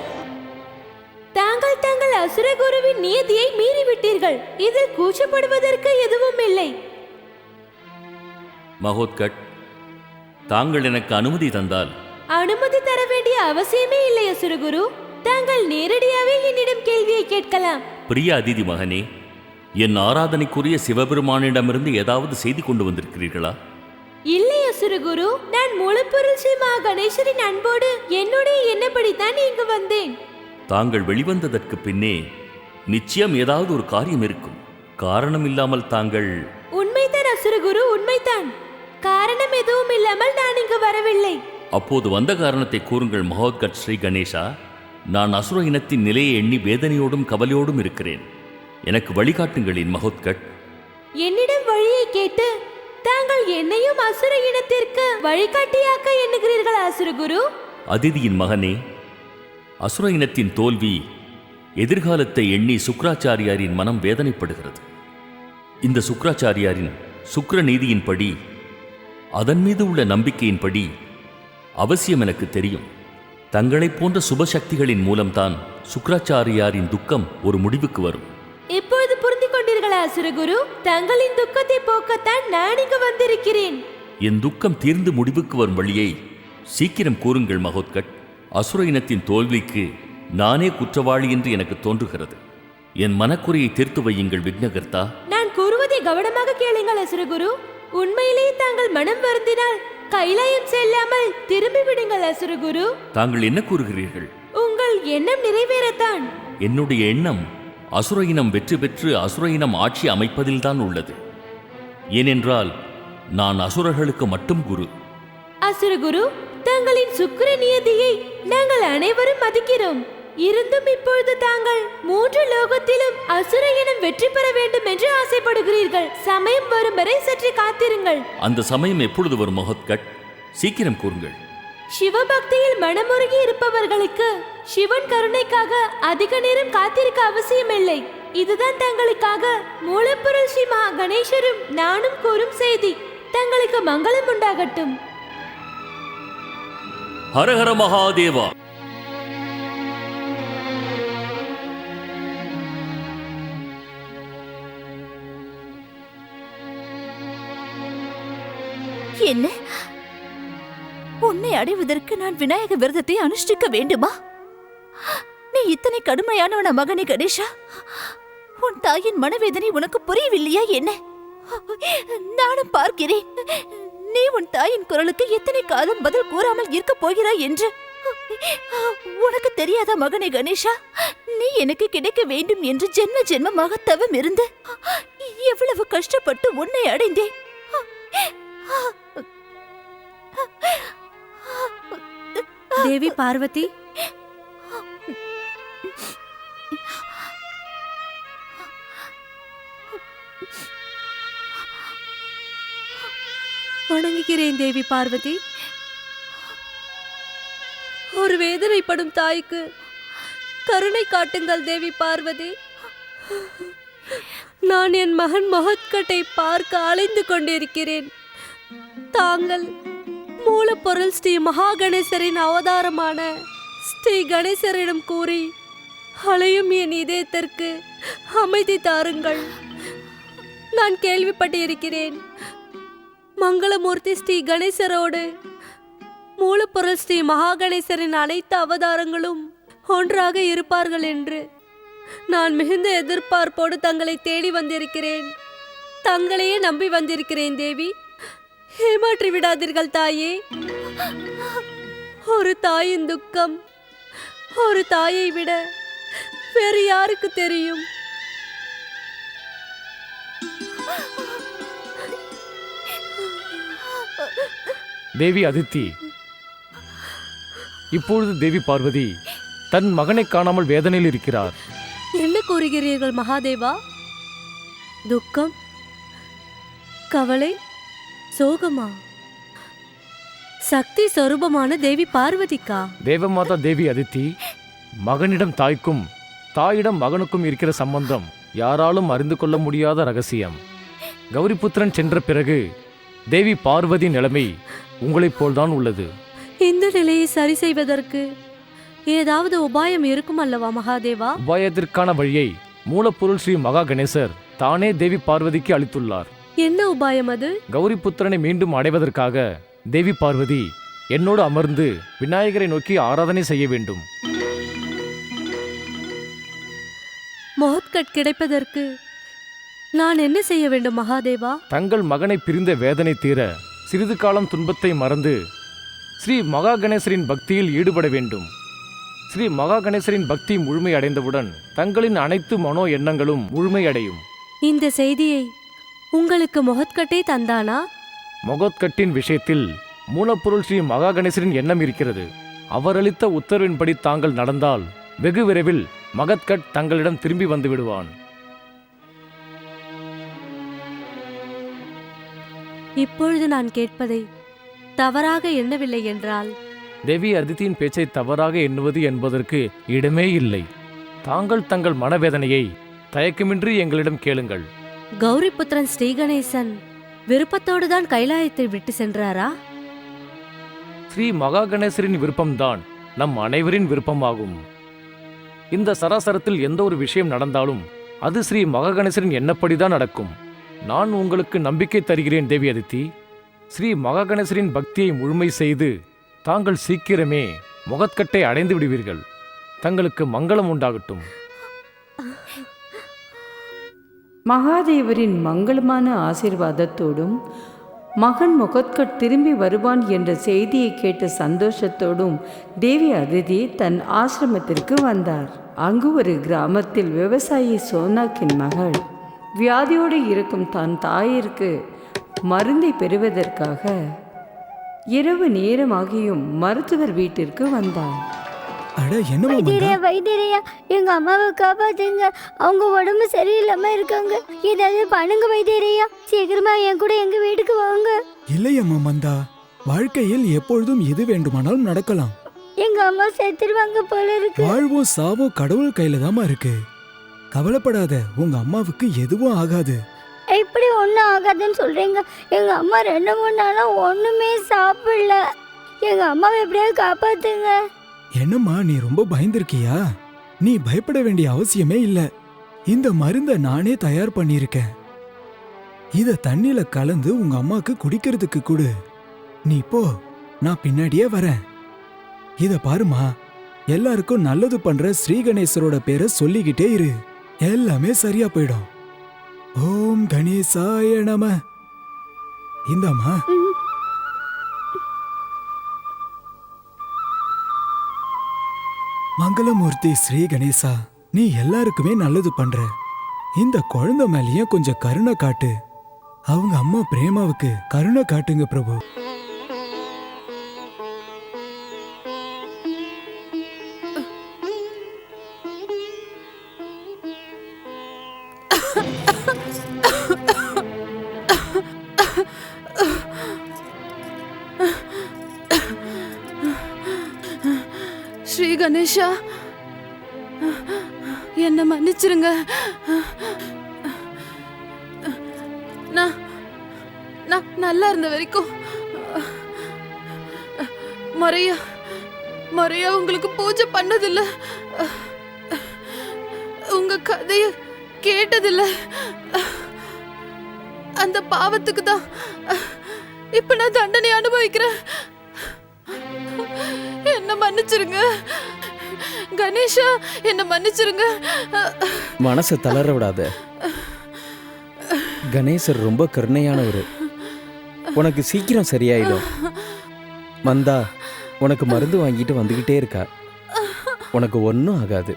S1: தாங்கள் அசுரகுருவின் நியதியை மீறிவிட்டீர்கள். இதில் கூச்சப்படுவதற்கு எதுவும் இல்லை.
S3: மகோத்கட், தாங்கள் எனக்கு அனுமதி தந்தால்.
S1: அனுமதி தர வேண்டிய அவசியமே இல்லை அசுரகுரு. தாங்கள் நேரடியாகவே என்னிடம் கேள்வியை கேட்கலாம்.
S3: பிரிய அதிதி மகனே, என் ஆராதனைக்குரிய சிவபெருமானிடமிருந்து ஏதாவது செய்தி கொண்டு வந்திருக்கிறீர்களா?
S1: இல்லை அசுரகுரு, நான் மூலப்பொருள் ஸ்ரீ மகா கணேசரின் அன்போடு என்னுடைய எண்ணப்படித்தான் இங்கு வந்தேன்.
S3: தாங்கள் வெளிவந்ததற்கு பின்னே நிச்சயம் ஏதாவது ஒரு காரியம் இருக்கும். காரணம் இல்லாமல் தாங்கள்.
S1: உண்மைதான் அசுரகுரு, உண்மைதான். காரணம் எதுவும் இல்லாமல் நான் இங்கு வரவில்லை.
S3: அப்போது வந்த காரணத்தை கூறுங்கள் மகோத்கட் ஸ்ரீ கணேசா. நான் அசுர இனத்தின் நிலையை எண்ணி வேதனையோடும் கவலையோடும் இருக்கிறேன். எனக்கு வழிகாட்டுங்களின் மகோத்கட்.
S1: என்னிடம் வழியை கேட்டு தாங்கள் என்னையும் அசுர இனத்திற்கு வழிகாட்டியாக்க எண்ணுகிறீர்கள் அசுரகுரு?
S3: அதிதியின் மகனே, அசுர இனத்தின் தோல்வி எதிர்காலத்தை எண்ணி சுக்ராச்சாரியாரின் மனம் வேதனைப்படுகிறது. இந்த சுக்ராச்சாரியாரின் சுக்ர நீதியின்படி, அதன் மீது உள்ள நம்பிக்கையின்படி அவசியம் எனக்கு தெரியும். தங்களைப் போன்ற சுபசக்திகளின் மூலம்தான் சுக்ராச்சாரியாரின் துக்கம் ஒரு முடிவுக்கு வரும்.
S1: இப்பொழுது புரிந்து கொண்டீர்களா அசுரகுரு? தங்களின் துக்கத்தை போக்கத்தான் நான் இங்கு வந்திருக்கிறேன்.
S3: என் துக்கம் தீர்ந்து முடிவுக்கு வரும் வழியை சீக்கிரம் கூறுங்கள் மகோத்கட். அசுர இனத்தின் தோல்விக்கு நானே குற்றவாளி என்று எனக்கு தோன்றுகிறது. என் மனக்குறையை தீர்த்து வையுங்கள் விக்னகர்த்தா.
S1: நான் கூறுவதை கவனமாக கேளுங்கள் அசுரகுரு. உண்மையிலேயே தாங்கள் மனம் வருந்தினால் கைலாயம் செல்லாமல் திரும்பி விடுங்கள் அசுரகுரு.
S3: தாங்கள் என்ன கூறுகிறீர்கள்?
S1: உங்கள் எண்ணம் நிறைவேறத்தான்.
S3: என்னுடைய எண்ணம் அசுர இனம் வெற்றி பெற்று அசுர இனம் ஆட்சி அமைப்பதில்தான் உள்ளது. ஏனென்றால் நான் அசுரர்களுக்கு மட்டும் குரு.
S1: அசுரகுரு, தங்களின் சுக்கிர நியதியை நாங்கள் அனைவரும் மதிக்கிறோம். இருந்தும் இப்பொழுது தாங்கள் 3 லோகத்திலும் அசுர இனம் வெற்றி பெற வேண்டும் என்று ஆசைப்படுகிறீர்கள். சமயம் வரும் வரை சற்று காத்திருங்கள்.
S3: அந்த சமயம் எப்பொழுது வரும் மகோத்கட்? சீக்கிரம் கூறுங்கள்.
S1: சிவபக்தியில் மனமுருகி இருப்பவர்களுக்கு சிவன் கருணைக்காக அதிக நேரம் காத்திருக்க அவசியமில்லை. இதுதான் தங்களுக்காக மூலப்பொருள் ஸ்ரீ மகா கணேசரும் நானும் கூறும் செய்தி. தங்களுக்கு மங்களம் உண்டாகட்டும்.
S3: ஹரஹர மகாதேவா.
S2: என்ன? உன்னை அடைவதற்கு நான் விநாயக விரதத்தை அனுஷ்டிக்க வேண்டுமா? நீ இத்தனை கடுமையானவன மகனே கணேஷா? உன் தாயின் மனவேதனை உனக்கு புரியவில்லையா என்ன? நானும் பார்க்கிறேன், நீ உன் தாயின் குரலுக்கு எத்தனை காலம் பதில் கூறாமல் இருக்க போகிறாய் என்று. உனக்கு தெரியாதா மகனே கணேஷா? நீ எனக்கு கிடைக்க வேண்டும் என்று ஜென்ம ஜென்மமாக தவம் இருந்து எவ்வளவு கஷ்டப்பட்டு உன்னை அடைந்தேன்.
S10: தேவி பார்வதி, வணங்குகிறேன் தேவி பார்வதி. ஒரு வேதனைப்படும் தாய்க்கு கருணை காட்டுங்கள் தேவி பார்வதி. நான் என் மகன் மொஹத்கட்டை பார்க்க அலைந்து கொண்டிருக்கிறேன். தாங்கள் மூலப்பொருள் ஸ்ரீ மகா கணேசரின் அவதாரமான ஸ்ரீ கணேசரிடம் கூறி அலையும் என் இதயத்திற்கு அமைதி தாருங்கள். நான் கேள்விப்பட்டிருக்கிறேன், மங்களமூர்த்தி ஸ்ரீ கணேசரோடு மூலப்பொருள் ஸ்ரீ மகா கணேசரின் அனைத்து அவதாரங்களும் ஒன்றாக இருப்பார்கள் என்று. நான் மிகுந்த எதிர்பார்ப்போடு தங்களை தேடி வந்திருக்கிறேன். தங்களையே நம்பி வந்திருக்கிறேன் தேவி. ஏமாற்றி விடாதீர்கள் தாயே. ஒரு தாயின் துக்கம் ஒரு தாயை விட வேறு யாருக்கு தெரியும்?
S6: தேவி அதித்தி, இப்பொழுது தேவி பார்வதி தன் மகனை காணாமல் வேதனையில் இருக்கிறார்.
S10: என்ன கூறுகிறீர்கள் மகாதேவா? துக்கம், கவலை, சோகமா? சக்தி சொரூபமான தேவி பார்வதிக்கா?
S6: தேவமாதா தேவி அதித்தி, மகனிடம் தாய்க்கும் தாயிடம் மகனுக்கும் இருக்கிற சம்பந்தம் யாராலும் அறிந்து கொள்ள முடியாத ரகசியம். கௌரிபுத்திரன் சென்ற பிறகு தேவி பார்வதி நிலைமை உங்களைப் போல்தான் உள்ளது.
S10: இந்த நிலையை சரி செய்வதற்கு ஏதாவது உபாயம் இருக்கும் அல்லவா மகாதேவா?
S6: உபாயத்திற்கான வழியை மூலப்பொருள் ஸ்ரீ மகா கணேசர் தானே தேவி பார்வதிக்கு அளித்துள்ளார்.
S10: என்ன உபாயம் அது?
S6: கௌரிபுத்திரனை மீண்டும் அடைவதற்காக தேவி பார்வதி என்னோடு அமர்ந்து விநாயகரை நோக்கி ஆராதனை செய்ய வேண்டும்.
S10: மொஹத்கட் கிடைப்பதற்கு நான் என்ன செய்ய வேண்டும் மகாதேவா?
S6: தங்கள் மகனை பிரிந்த வேதனை தீர சிறிது காலம் துன்பத்தை மறந்து ஸ்ரீ மகா கணேசரின் பக்தியில் ஈடுபட வேண்டும். ஸ்ரீ மகா கணேசரின் பக்தி முழுமையடைந்தவுடன் தங்களின் அனைத்து மனோ எண்ணங்களும் முழுமையடையும்.
S10: இந்த செய்தியை உங்களுக்கு மொஹத்கட்டே தந்தானா?
S6: மொஹத்கட்டின் விஷயத்தில் மூலப்பொருள் ஸ்ரீ மகா கணேசரின் எண்ணம் இருக்கிறது. அவர் அளித்த உத்தரவின்படி தாங்கள் நடந்தால் வெகு விரைவில் மொஹத்கட் தங்களிடம் திரும்பி வந்து விடுவான்.
S10: இப்பொழுது நான் கேட்பதை தவறாக எண்ணவில்லை என்றால்?
S6: தேவி அதித்தியின் பேச்சை தவறாக எண்ணுவது என்பதற்கு இடமே இல்லை. தாங்கள் தங்கள் மனவேதனையை தயக்கமின்றி எங்களிடம் கேளுங்கள்.
S10: கௌரிபுத்திரன் ஸ்ரீகணேசன் விருப்பத்தோடு தான் கைலாயத்தை விட்டு சென்றாரா?
S6: ஸ்ரீ மகா கணேசரின் விருப்பம்தான் நம் அனைவரின் விருப்பமாகும். இந்த சராசரத்தில் எந்த ஒரு விஷயம் நடந்தாலும் அது ஸ்ரீ மகா கணேசரின் எண்ணப்படிதான் நடக்கும். நான் உங்களுக்கு நம்பிக்கை தருகிறேன் தேவி அதித்தி. ஸ்ரீ மகா கணேசரின் பக்தியை முழுமை செய்து தாங்கள் சீக்கிரமே மொஹத்கட்டை அடைந்து விடுவீர்கள். தங்களுக்கு மங்களம் உண்டாகட்டும்.
S8: மகாதேவரின் மங்களமான ஆசீர்வாதத்தோடும் மகன் மொஹத்கட் திரும்பி வருவான் என்ற செய்தியை கேட்ட சந்தோஷத்தோடும் தேவி அதிதி தன் ஆசிரமத்திற்கு வந்தார். அங்கு ஒரு கிராமத்தில் விவசாயி சோனாக்கின் மகள் வியாதியோடு இருக்கும் தன் தாயிற்கு மருந்தை பெறுவதற்காக இரவு நேரமாகியும் மருத்துவர் வீட்டிற்கு வந்தாள்.
S13: வைத்தியரையா, எங்க அம்மாவை காப்பாத்துங்க, அவங்க உடம்பு சரியில்லாம இருக்காங்க, ஏதாவது பண்ணுங்க வைத்தியரையா, சீக்கிரமா என் கூட எங்க வீட்டுக்கு வாங்க.
S14: இல்லையம்மா மந்தா, வாழ்க்கையில் எப்பொழுதும் எது வேண்டுமானாலும் நடக்கலாம்.
S13: எங்க அம்மா செத்துருவாங்க போல இருக்கு.
S14: வாழ்வும் சாவும் கடவுள் கையில தாமா இருக்கு. கவலைப்படாத, உங்க அம்மாவுக்கு எதுவும் ஆகாது.
S13: இப்படி ஒன்னும் ஆகாதுன்னு சொல்றீங்க? எங்க அம்மா 2-3 நாளா ஒண்ணுமே சாப்பிடல. எங்க அம்மாவை எப்படியாவது காப்பாத்துங்க.
S14: என்னம்மா நீ ரொம்ப பயந்திருக்கியா? நீ பயப்பட வேண்டிய அவசியமே இல்ல. இந்த மருந்தை நானே தயார் பண்ணியிருக்கேன். இத தண்ணில கலந்து உங்க அம்மாக்கு குடிக்கிறதுக்கு கொடு. நீ போ, நான் பின்னாடியே வரேன். இத பாருமா, எல்லாருக்கும் நல்லது பண்ற ஸ்ரீ கணேசரோட பேரை சொல்லிக்கிட்டே இரு. எல்லாமே சரியா போயிடும். ஓம் கணேசாய நம. இந்தாம்மா. மங்களமூர்த்தி ஸ்ரீ கணேசா, நீ எல்லாருக்குமே நல்லது பண்ற. இந்த குழந்தை மேலேயும் கொஞ்சம் கருணை காட்டு. அவங்க அம்மா பிரேமாவுக்கு கருணை காட்டுங்க பிரபு.
S15: ஸ்ரீ கணேஷா, என்ன மன்னிச்சிருங்க. நான் நல்லா இருந்த வரைக்கும் முறையா உங்களுக்கு பூஜை பண்ணதில்ல, உங்க கதைய கேட்டதில்ல. அந்த பாவத்துக்கு தான் இப்ப நான் தண்டனை அனுபவிக்கிறேன். என்ன மன்னிச்சிருங்க கணேஷா, என்ன மன்னிச்சிருங்க.
S16: மனசை தளர விடாத. கணேசர் ரொம்ப கருணையானவர். உனக்கு சீக்கிரம் சரியாயிடும். வந்தா உனக்கு மருந்து வாங்கிட்டு வந்துகிட்டே இருக்கா. உனக்கு ஒன்றும் ஆகாது.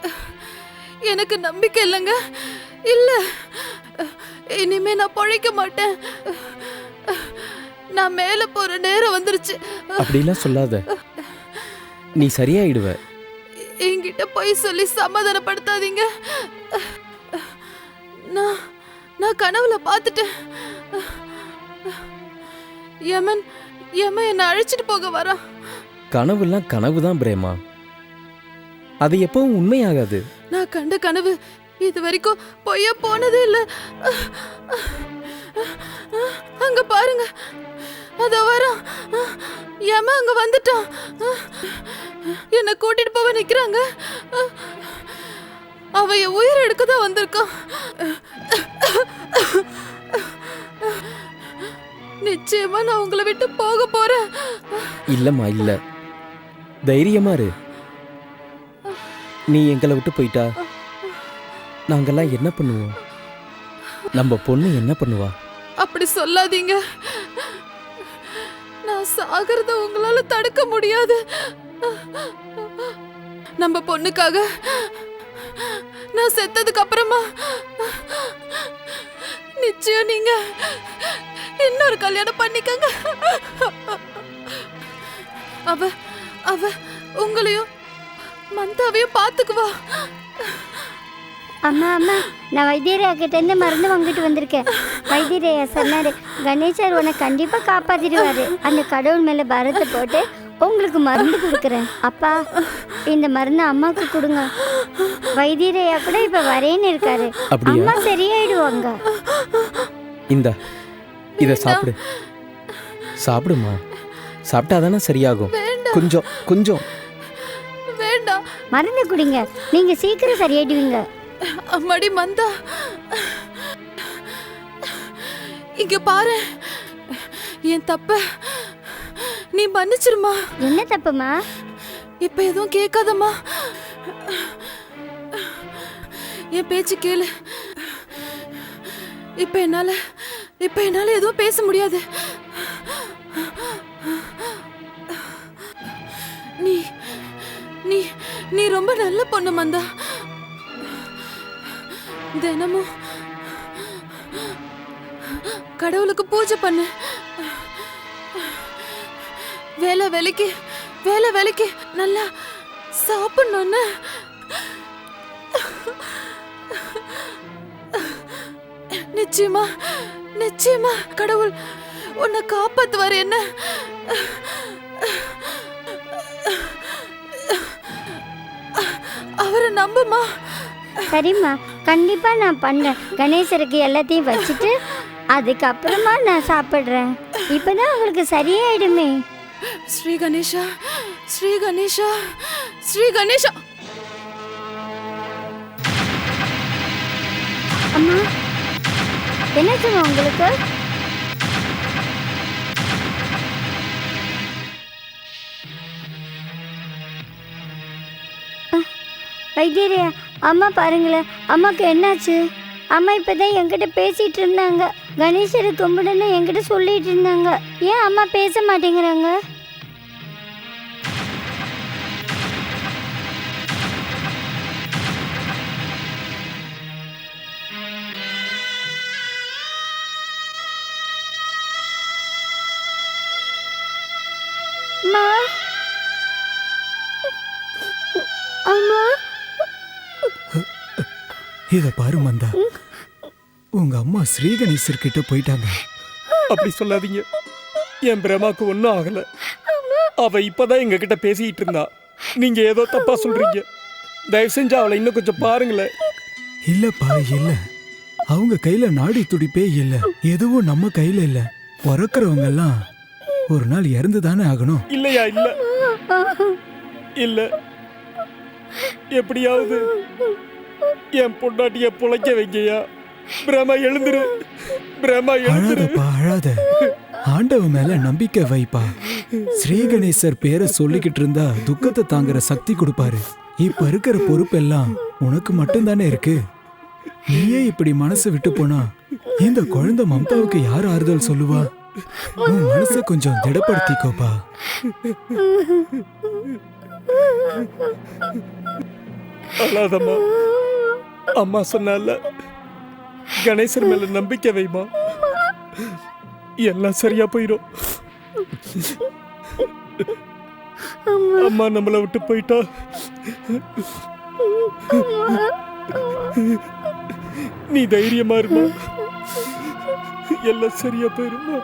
S15: எனக்கு நம்பிக்கை இல்லைங்க. இல்ல, இனிமே நான் பொழைக்க மாட்டேன். நான் மேல போற நேரம் வந்துருச்சு.
S16: அப்படிலாம் சொல்லாத, நீ சரியாயிடுவ.
S15: என்கிட்ட போய் சொல்லி சமாதானப்படுத்தாதீங்க. நான் கனவுல பார்த்துட்டேன். யமன் என்னை அழைச்சிட்டு போக வரான்.
S16: கனவுலாம் கனவுதான் பிரேமா, அது எப்பவும் உண்மையாகாது.
S15: நான் கண்ட கனவு இது வரைக்கும் பொய்யா போனதே இல்ல. அங்க பாருங்க, அதோ வரான். யம அங்க வந்துட்டான். என்ன கூட்டிட்டு போக நிக்கிறாங்க. அவ என் உயிர் எடுக்கதான் வந்திருக்கான். நிச்சயமா நான் உங்களை விட்டு போக போறேன்.
S16: இல்லம்மா, இல்ல, தைரியமா இரு. நீ எங்களை விட்டு போயிட்டா நாங்கெல்லாம் என்ன பண்ணுவோம்? நம்ம பொண்ணு என்ன பண்ணுவா?
S15: அப்படி சொல்லாதீங்க. நான் சாகிறத உங்களால தடுக்க முடியாது. நம்ம பொண்ணுக்காக நான் செத்ததுக்கு அப்புறமா நிச்சயம் நீங்க இன்னொரு கல்யாணம் பண்ணிக்கங்க. அவ உங்களையும் மந்தாவையும் பாத்துக்குவா.
S13: அம்மா அம்மா, நான் வைத்தியரையா கிட்ட இருந்து மருந்து வாங்கிட்டு வந்திருக்கேன். வைத்தியரையா சொன்னாரு, கணேசர் உன்னை கண்டிப்பா காப்பாத்திடுவாரு. அந்த கடவுள் மேல பாரத்தை போட்டு உங்களுக்கு மருந்து கொடுக்குறேன். அப்பா, இந்த மருந்து அம்மாவுக்கு கொடுங்க. வைத்தியரையா கூட இப்ப வரேன்னு இருக்காரு. அம்மா சரியாயிடுவாங்க.
S16: இந்த இத சாப்பிடு. சாப்பிடுமா, சாப்பிட்டாதானே சரியாகும். கொஞ்சம் கொஞ்சம்
S15: வேண்டாம்,
S13: மருந்து குடிங்க, நீங்க சீக்கிரம் சரியாயிடுவீங்க.
S15: அம்மாடி மந்தா, இங்க பாரு, என் தப்ப நீ மன்னிச்சிருமா.
S13: என்ன தப்புமா?
S15: இப்ப எதுவும் கேட்காதம்மா. என் பேச்சு கேளு. இப்ப என்னால எதுவும் பேச முடியாது. நீ நீ நீ ரொம்ப நல்ல பொண்ணு மந்தா. தினமும் கடவுளுக்கு பூஜை பண்ணு. வேலை வேலைக்கு நல்லா சாப்பிடணும்னு. நிச்சயமா கடவுள் உன்னை காப்பாத்துவாரு. என்ன அவரை நம்புமா?
S13: சரிம்மா, கண்டிப்பா நான் பண்றேன். கணேசருக்கு எல்லாத்தையும் வச்சுட்டு அதுக்கப்புறமா நான் சாப்பிடுறேன். இப்பதான் உங்களுக்கு சரியாயிடுமே.
S15: ஸ்ரீ கணேஷா, ஸ்ரீ கணேஷா, ஸ்ரீ கணேஷா.
S13: அம்மா, என்னாச்சுமா உங்களுக்கு? வைத்தியரே, அம்மா பாருங்களேன், அம்மாக்கு என்னாச்சு? அம்மா இப்பதான் என்கிட்ட பேசிட்டு இருந்தாங்க. கணேசரை கும்பிடுன்னு என்கிட்ட சொல்லிட்டு இருந்தாங்க. ஏன் அம்மா பேச மாட்டேங்கிறாங்க? அம்மா,
S14: இத பாரு மந்தா, உங்க அம்மா ஸ்ரீ கணேசர் கிட்ட போயிட்டாங்க.
S16: அப்படி சொல்லாதீங்க. என் பிரமாக்கு ஒன்றும் ஆகல. அவ இப்பதான் எங்க கிட்ட பேசிட்டு இருந்தா. நீங்க ஏதோ தப்பா சொல்றீங்க. தயவு செஞ்சு அவளை இன்னும் கொஞ்சம் பாருங்களேன்.
S14: இல்லப்பா, இல்ல. அவங்க கையில நாடி துடிப்பே இல்ல. எதுவும் நம்ம கையில இல்ல. பிறக்கிறவங்க எல்லாம் ஒரு நாள் இறந்து தானே ஆகணும்.
S16: இல்லையா? இல்ல இல்ல, எப்படியாவது என் பொண்டாட்டிய புழைக்க வைங்கயா. பிரமா எழுந்துரு, பிரமா எழுந்துரு.
S14: அழாதப்பா, அழாத. ஆண்டவன் மேல நம்பிக்கை வைப்பா. ஸ்ரீ கணேசர் பேரை சொல்லிக்கிட்டு இருந்தா துக்கத்தை தாங்குற சக்தி கொடுப்பாரு. இப்ப இருக்கிற பொறுப்பெல்லாம் உனக்கு மட்டும்தானே இருக்கு. நீயே இப்படி மனசு விட்டு போனா இந்த குழந்தை மம்தாவுக்கு யார் ஆறுதல் சொல்லுவா? உன் மனசை கொஞ்சம் திடப்படுத்திக்கோப்பா.
S16: அழாதம்மா. அம்மா சொன்னால கணேசர் மேல நம்பிக்கை வைமா, எல்லாம் சரியா போயிடும். அம்மா நம்மளை விட்டு போயிட்டா நீ தைரியமா இருமா, எல்லாம் சரியா போயிருமா.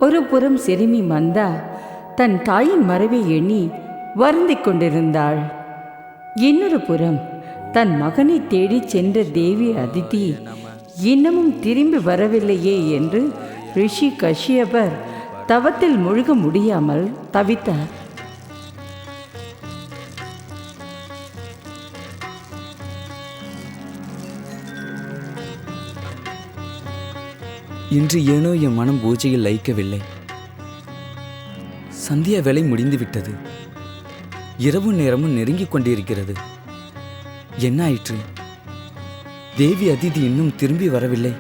S8: ஒரு புறம் சிறுமி மந்தா தன் தாயின் மறைவை எண்ணி வருந்திக் கொண்டிருந்தாள். இன்னொரு புறம் தன் மகனை தேடிச் சென்ற தேவி அதிதி இன்னமும் திரும்பி வரவில்லையே என்று ரிஷி கஷ்யபர் தவத்தில் முழுக முடியாமல் தவித்தார்.
S11: இன்று ஏனோ என் மனம் பூஜையில் லயிக்கவில்லை. சந்தியா வேலை முடிந்துவிட்டது. இரவு நேரமும் நெருங்கிக் கொண்டிருக்கிறது. என்ன ஆயிற்று? தேவி அதிதி இன்னும் திரும்பி வரவில்லை.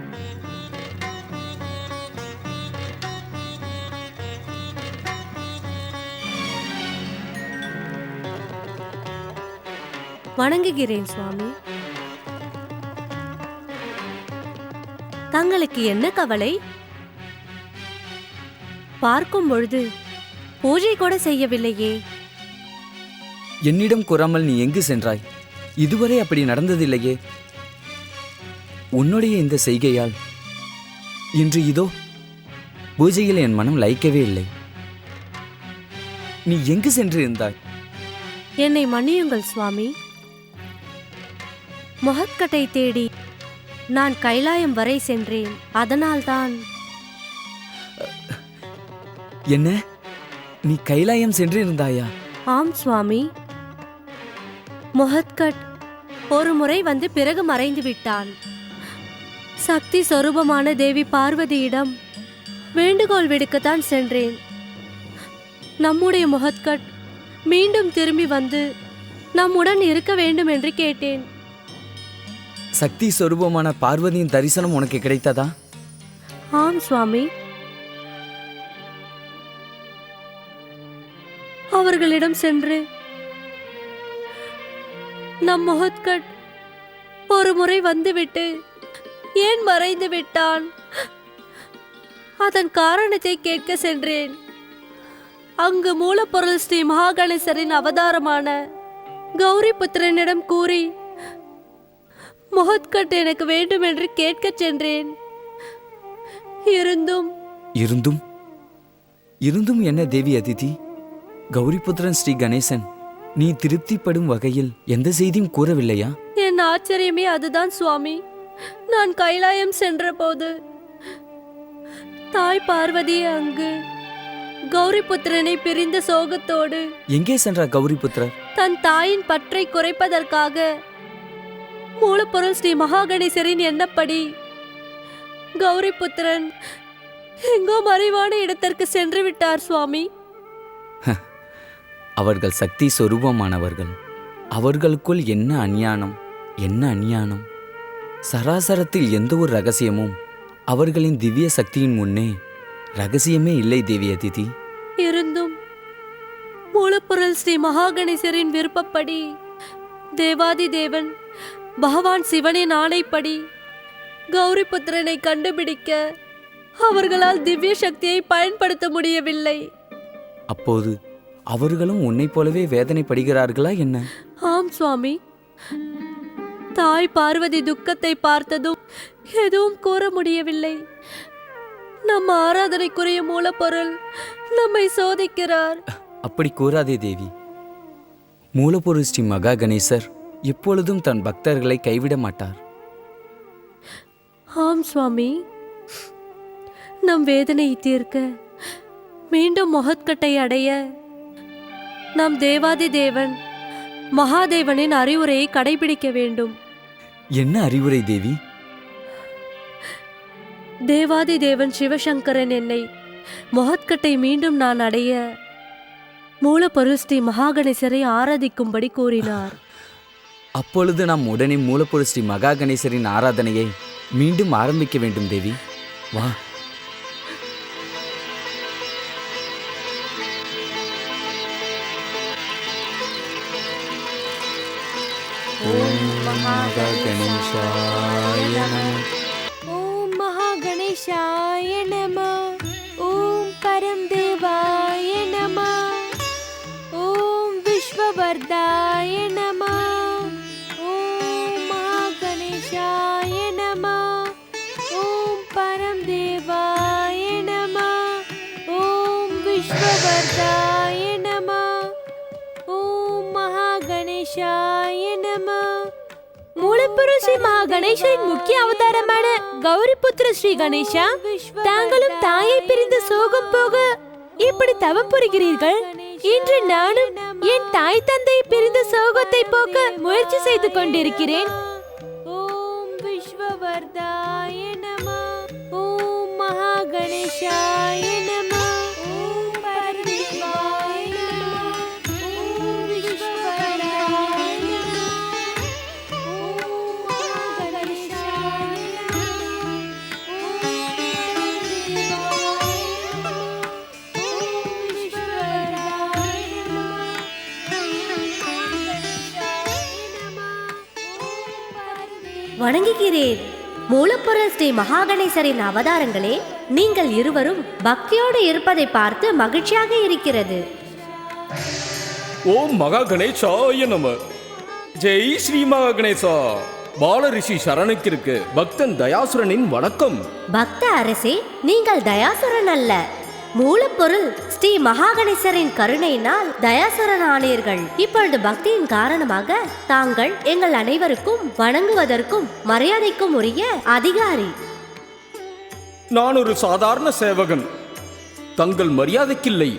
S10: வணங்குகிறேன் சுவாமி. தங்களுக்கு என்ன கவலை? பார்க்கும் பொழுது பூஜை கூட செய்யவில்லையே.
S11: என்னிடம் கூறாமல் நீ எங்கு சென்றாய்? இதுவரை அப்படி நடந்ததில்லையே. உன்னுடைய இந்த செய்கையால் இன்று இதோ பூஜையில் என் மனம் லயிக்கவே இல்லை. நீ எங்கு சென்று இருந்தாய்?
S10: என்னை மன்னியுங்கள் சுவாமி. மொஹத்கட்டை தேடி நான் கைலாயம் வரை சென்றேன். அதனால்தான்.
S11: என்ன, நீ கைலாயம் சென்று இருந்தாயா?
S10: ஆம் சுவாமி. மொஹத்கட் ஒரு முறை வந்து பிறகு மறைந்து விட்டான். சக்தி சொரூபமான தேவி பார்வதியிடம் வேண்டுகோள் விடுக்கத்தான் சென்றேன். நம்முடைய முகத்கட் மீண்டும் திரும்பி வந்து நம்முடன் இருக்க வேண்டும் என்று கேட்டேன்.
S11: சக்தி சொரூபமான பார்வதியின் தரிசனம் உனக்கு கிடைத்ததா?
S10: ஆம் சுவாமி. அவர்களிடம் சென்று நம் முகத்கட் ஒரு முறை வந்துவிட்டு ஏன் மறைந்து விட்டான், அதன் காரணத்தை கேட்க சென்றேன். அங்கு மூலப்பொருள் ஸ்ரீ மகாகணேசரின் அவதாரமான கௌரி புத்திரனிடம் கூறி முகத்கட் எனக்கு வேண்டும் என்று கேட்க சென்றேன். இருந்தும்
S11: இருந்தும் என்ன தேவி அதிதி? கௌரிபுத்திரன் ஸ்ரீ கணேசன் நீ திருப்திப்படும் வகையில் எந்த செய்தியும் கூறவில்லையா?
S10: என் ஆச்சரியமே அதுதான் சுவாமி. நான் கைலாயம் சென்ற போது தாய் பார்வதி அங்கு கௌரிபுத்திரனை பிரிந்த சோகத்தோடு
S11: எங்கே சென்றார் கௌரிபுத்திரர்?
S10: தன் தாயின் பற்றை குறைப்பதற்காக மூலப்பொருள் ஸ்ரீ மகாகணேசரின் எண்ணப்படி கௌரிபுத்திரன் எங்கோ மறைவான இடத்திற்கு சென்று விட்டார் சுவாமி.
S11: அவர்கள் சக்தி சொரூபமானவர்கள். அவர்களுக்குள் என்ன அஞ்ஞானம். சராசரத்தில் எந்த ஒரு ரகசியமும் அவர்களின் திவ்ய சக்தியின் முன்னே ரகசியமே இல்லை தேவி அதிதி.
S10: இருந்தும் மூலப்பொருள் ஸ்ரீ மகாகணேசரின் விருப்பப்படி தேவாதி தேவன் பகவான் சிவனின் ஆணைப்படி கௌரிபுத்திரனை கண்டுபிடிக்க அவர்களால் திவ்ய சக்தியை பயன்படுத்த முடியவில்லை.
S11: அப்போது அவர்களும் உன்னை போலவே வேதனைப்படுகிறார்களா என்ன?
S10: ஆம் சுவாமி. தாய் பார்வதி துக்கத்தை பார்த்ததும் எதுவும் கூற முடியவில்லை. நம் ஆராதனைக்குரிய மூலப்பொருள் நம்மை சோதிக்கிறார்.
S11: அப்படி கூறாதே தேவி. மூலப்பொருள் ஸ்ரீ மகா கணேசர் எப்பொழுதும் தன் பக்தர்களை கைவிட மாட்டார்.
S10: ஆம் சுவாமி. நம் வேதனையை தீர்க்க மீண்டும் முகத்கட்டை அடைய நம் தேவாதி தேவன் மகாதேவனின் அறிவுரையை கடைபிடிக்க வேண்டும்.
S11: என்ன அறிவுரை தேவி?
S10: தேவாதி தேவன் சிவசங்கரன் என்னை முகத்கட்டை மீண்டும் நான் அடைய மூலப்பொருள் ஸ்ரீ மகாகணேசரை ஆராதிக்கும்படி கூறினார்.
S11: அப்பொழுது நாம் உடனே மூலப்பொருள் ஸ்ரீ மகா கணேசரின் ஆராதனையை மீண்டும் ஆரம்பிக்க வேண்டும் தேவி. வா.
S1: ஓம் மகாகணேசாய நம. ஓம் பரம் தேவாய நம. ஓம் விஸ்வவர்தாய நம. ஓம் மகாகணேசாய நம. ஓம் பரம் தேவாய நம. ஓம் விஸ்வவர்தாய நம. ஓம் மகாகணேசாய நம. மூலப்பொருள் ஸ்ரீ மகாகணேசரின் முக்கிய அவதாரமான கௌரிபுத்திர ஸ்ரீ கணேசா, தாங்களும் தாயை பிரிந்து சோகம் போக இப்படி தவம் புரிகிறீர்கள். இன்று நானும் என் தாய் தந்தை பிரிந்த சோகத்தை போக்க முயற்சி செய்து கொண்டிருக்கிறேன். ஓம் விஸ்வவர்தாய நம. ஓம் மகாகணேசாய நம. ஓம் பரமேஸ்வராய நம. ஓம் விஸ்வவர்தாய நம.
S9: வணங்குகிறேன். மூலப்பொருள் ஸ்ரீ மகாகணேசரின் அவதாரங்களே, நீங்கள் இருவரும் பக்தியோடு இருப்பதை பார்த்து மகிழ்ச்சியாக இருக்கிறது.
S17: ஓம் மகா கணேசாய நம. ஜெய் ஸ்ரீ மகா கணேசா. பால ரிஷி சரணுக்கிற்கு பக்தன் தயாசுரனின் வணக்கம்.
S9: பக்த அரசே, நீங்கள் தயாசுரன் அல்ல. மூலப்பொருள் ஸ்ரீ மகாகணேசரின் கருணையினால் தயாசுரன் ஆனீர்கள். இப்பொழுது பக்தியின் காரணமாக தாங்கள் எங்கள் அனைவருக்கும் வணங்குவதற்கும் மரியாதைக்கும் உரிய அதிகாரி.
S17: நான் ஒரு சாதாரண சேவகன். தங்கள் மரியாதைக்கில்லை,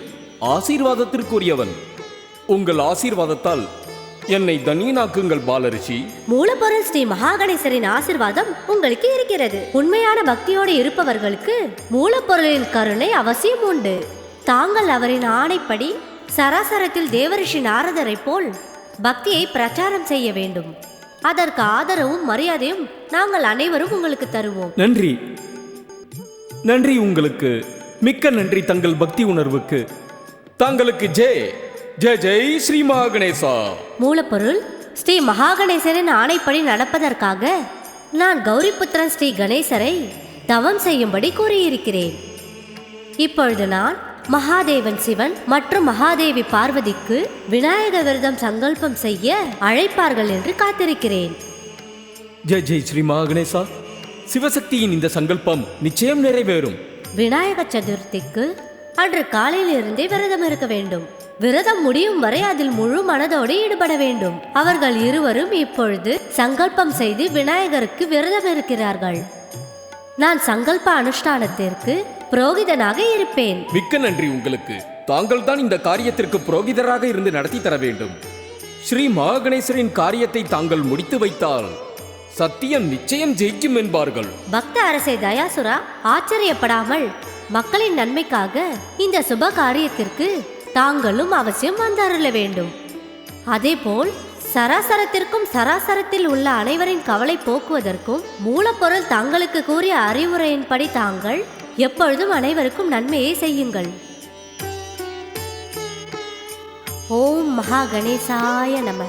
S17: ஆசீர்வாதத்திற்குரியவன். உங்கள் ஆசீர்வாதத்தால் என்னை தனியனாக்குங்கள் பாலரிஷி.
S9: மூலப்பொருள் ஸ்ரீ மகாகணேசரின் ஆசிர்வாதம் உங்களுக்கு இருக்கிறது. உண்மையான பக்தியோடு இருப்பவர்களுக்கு மூலப்பொருளின் கருணை அவசியம் உண்டு. தாங்கள் அவரின் ஆணைப்படி சராசரத்தில் தேவரிஷி நாரதரை போல் பக்தியை பிரச்சாரம் செய்ய வேண்டும். அதற்கு ஆதரவும் மரியாதையும் நாங்கள் அனைவரும் உங்களுக்கு தருவோம்.
S17: நன்றி, நன்றி உங்களுக்கு. மிக்க நன்றி தங்கள் பக்தி உணர்வுக்கு. தாங்களுக்கு ஜெய் ஜெய் ஜெய் ஸ்ரீ மகாகணேசா.
S9: மூலப்பொருள் ஸ்ரீ மகாகணேசரின் ஆணைப்படி நடப்பதற்காக நான் கௌரிபுத்திரன் ஸ்ரீ கணேசரை தவம் செய்யும்படி கூறியிருக்கிறேன். இப்பொழுது நான் மகாதேவன் சிவன் மற்றும் மகாதேவி பார்வதிக்கு விநாயக விரதம் சங்கல்பம் செய்ய அழைப்பார்கள் என்று காத்திருக்கிறேன்.
S17: ஜெய் ஜெய் ஸ்ரீ மகாகணேசா. சிவசக்தியின் இந்த சங்கல்பம் நிச்சயம் நிறைவேறும்.
S9: விநாயக சதுர்த்திக்கு அன்று காலையிலிருந்தே விரதம் இருக்க வேண்டும். விரதம் முடியும் வரை அதில் முழு மனதோடு ஈடுபட வேண்டும். அவர்கள் இருவரும் இப்பொழுது சங்கல்பம் செய்து விநாயகருக்கு விரதம் இருக்கிறார்கள். நான் சங்கல்ப அனுஷ்டானத்திற்கு புரோகிதனாக இருப்பேன்.
S17: மிக்க நன்றி உங்களுக்கு. தாங்கள் தான் இந்த காரியத்திற்கு புரோகிதராக இருந்து நடத்தி தர வேண்டும். ஸ்ரீ மகாகணேசரின் காரியத்தை தாங்கள் முடித்து வைத்தால் சத்தியம் நிச்சயம் ஜெயிக்கும் என்பார்கள்.
S9: பக்த அரசே தயாசுரா, ஆச்சரியப்படாமல் மக்களின் நன்மைக்காக இந்த சுப காரியத்திற்கு தாங்களும் அவசியம் வந்தருள வேண்டும். அதேபோல் சராசரத்திற்கும் சராசரத்தில் உள்ள அனைவரின் கவலை போக்குவதற்கும் மூலப்பொருள் தங்களுக்கு கூறிய அறிவுரையின்படி தாங்கள் எப்பொழுதும் அனைவருக்கும் நன்மையை செய்யுங்கள். ஓம் மகா கணேசாய நம.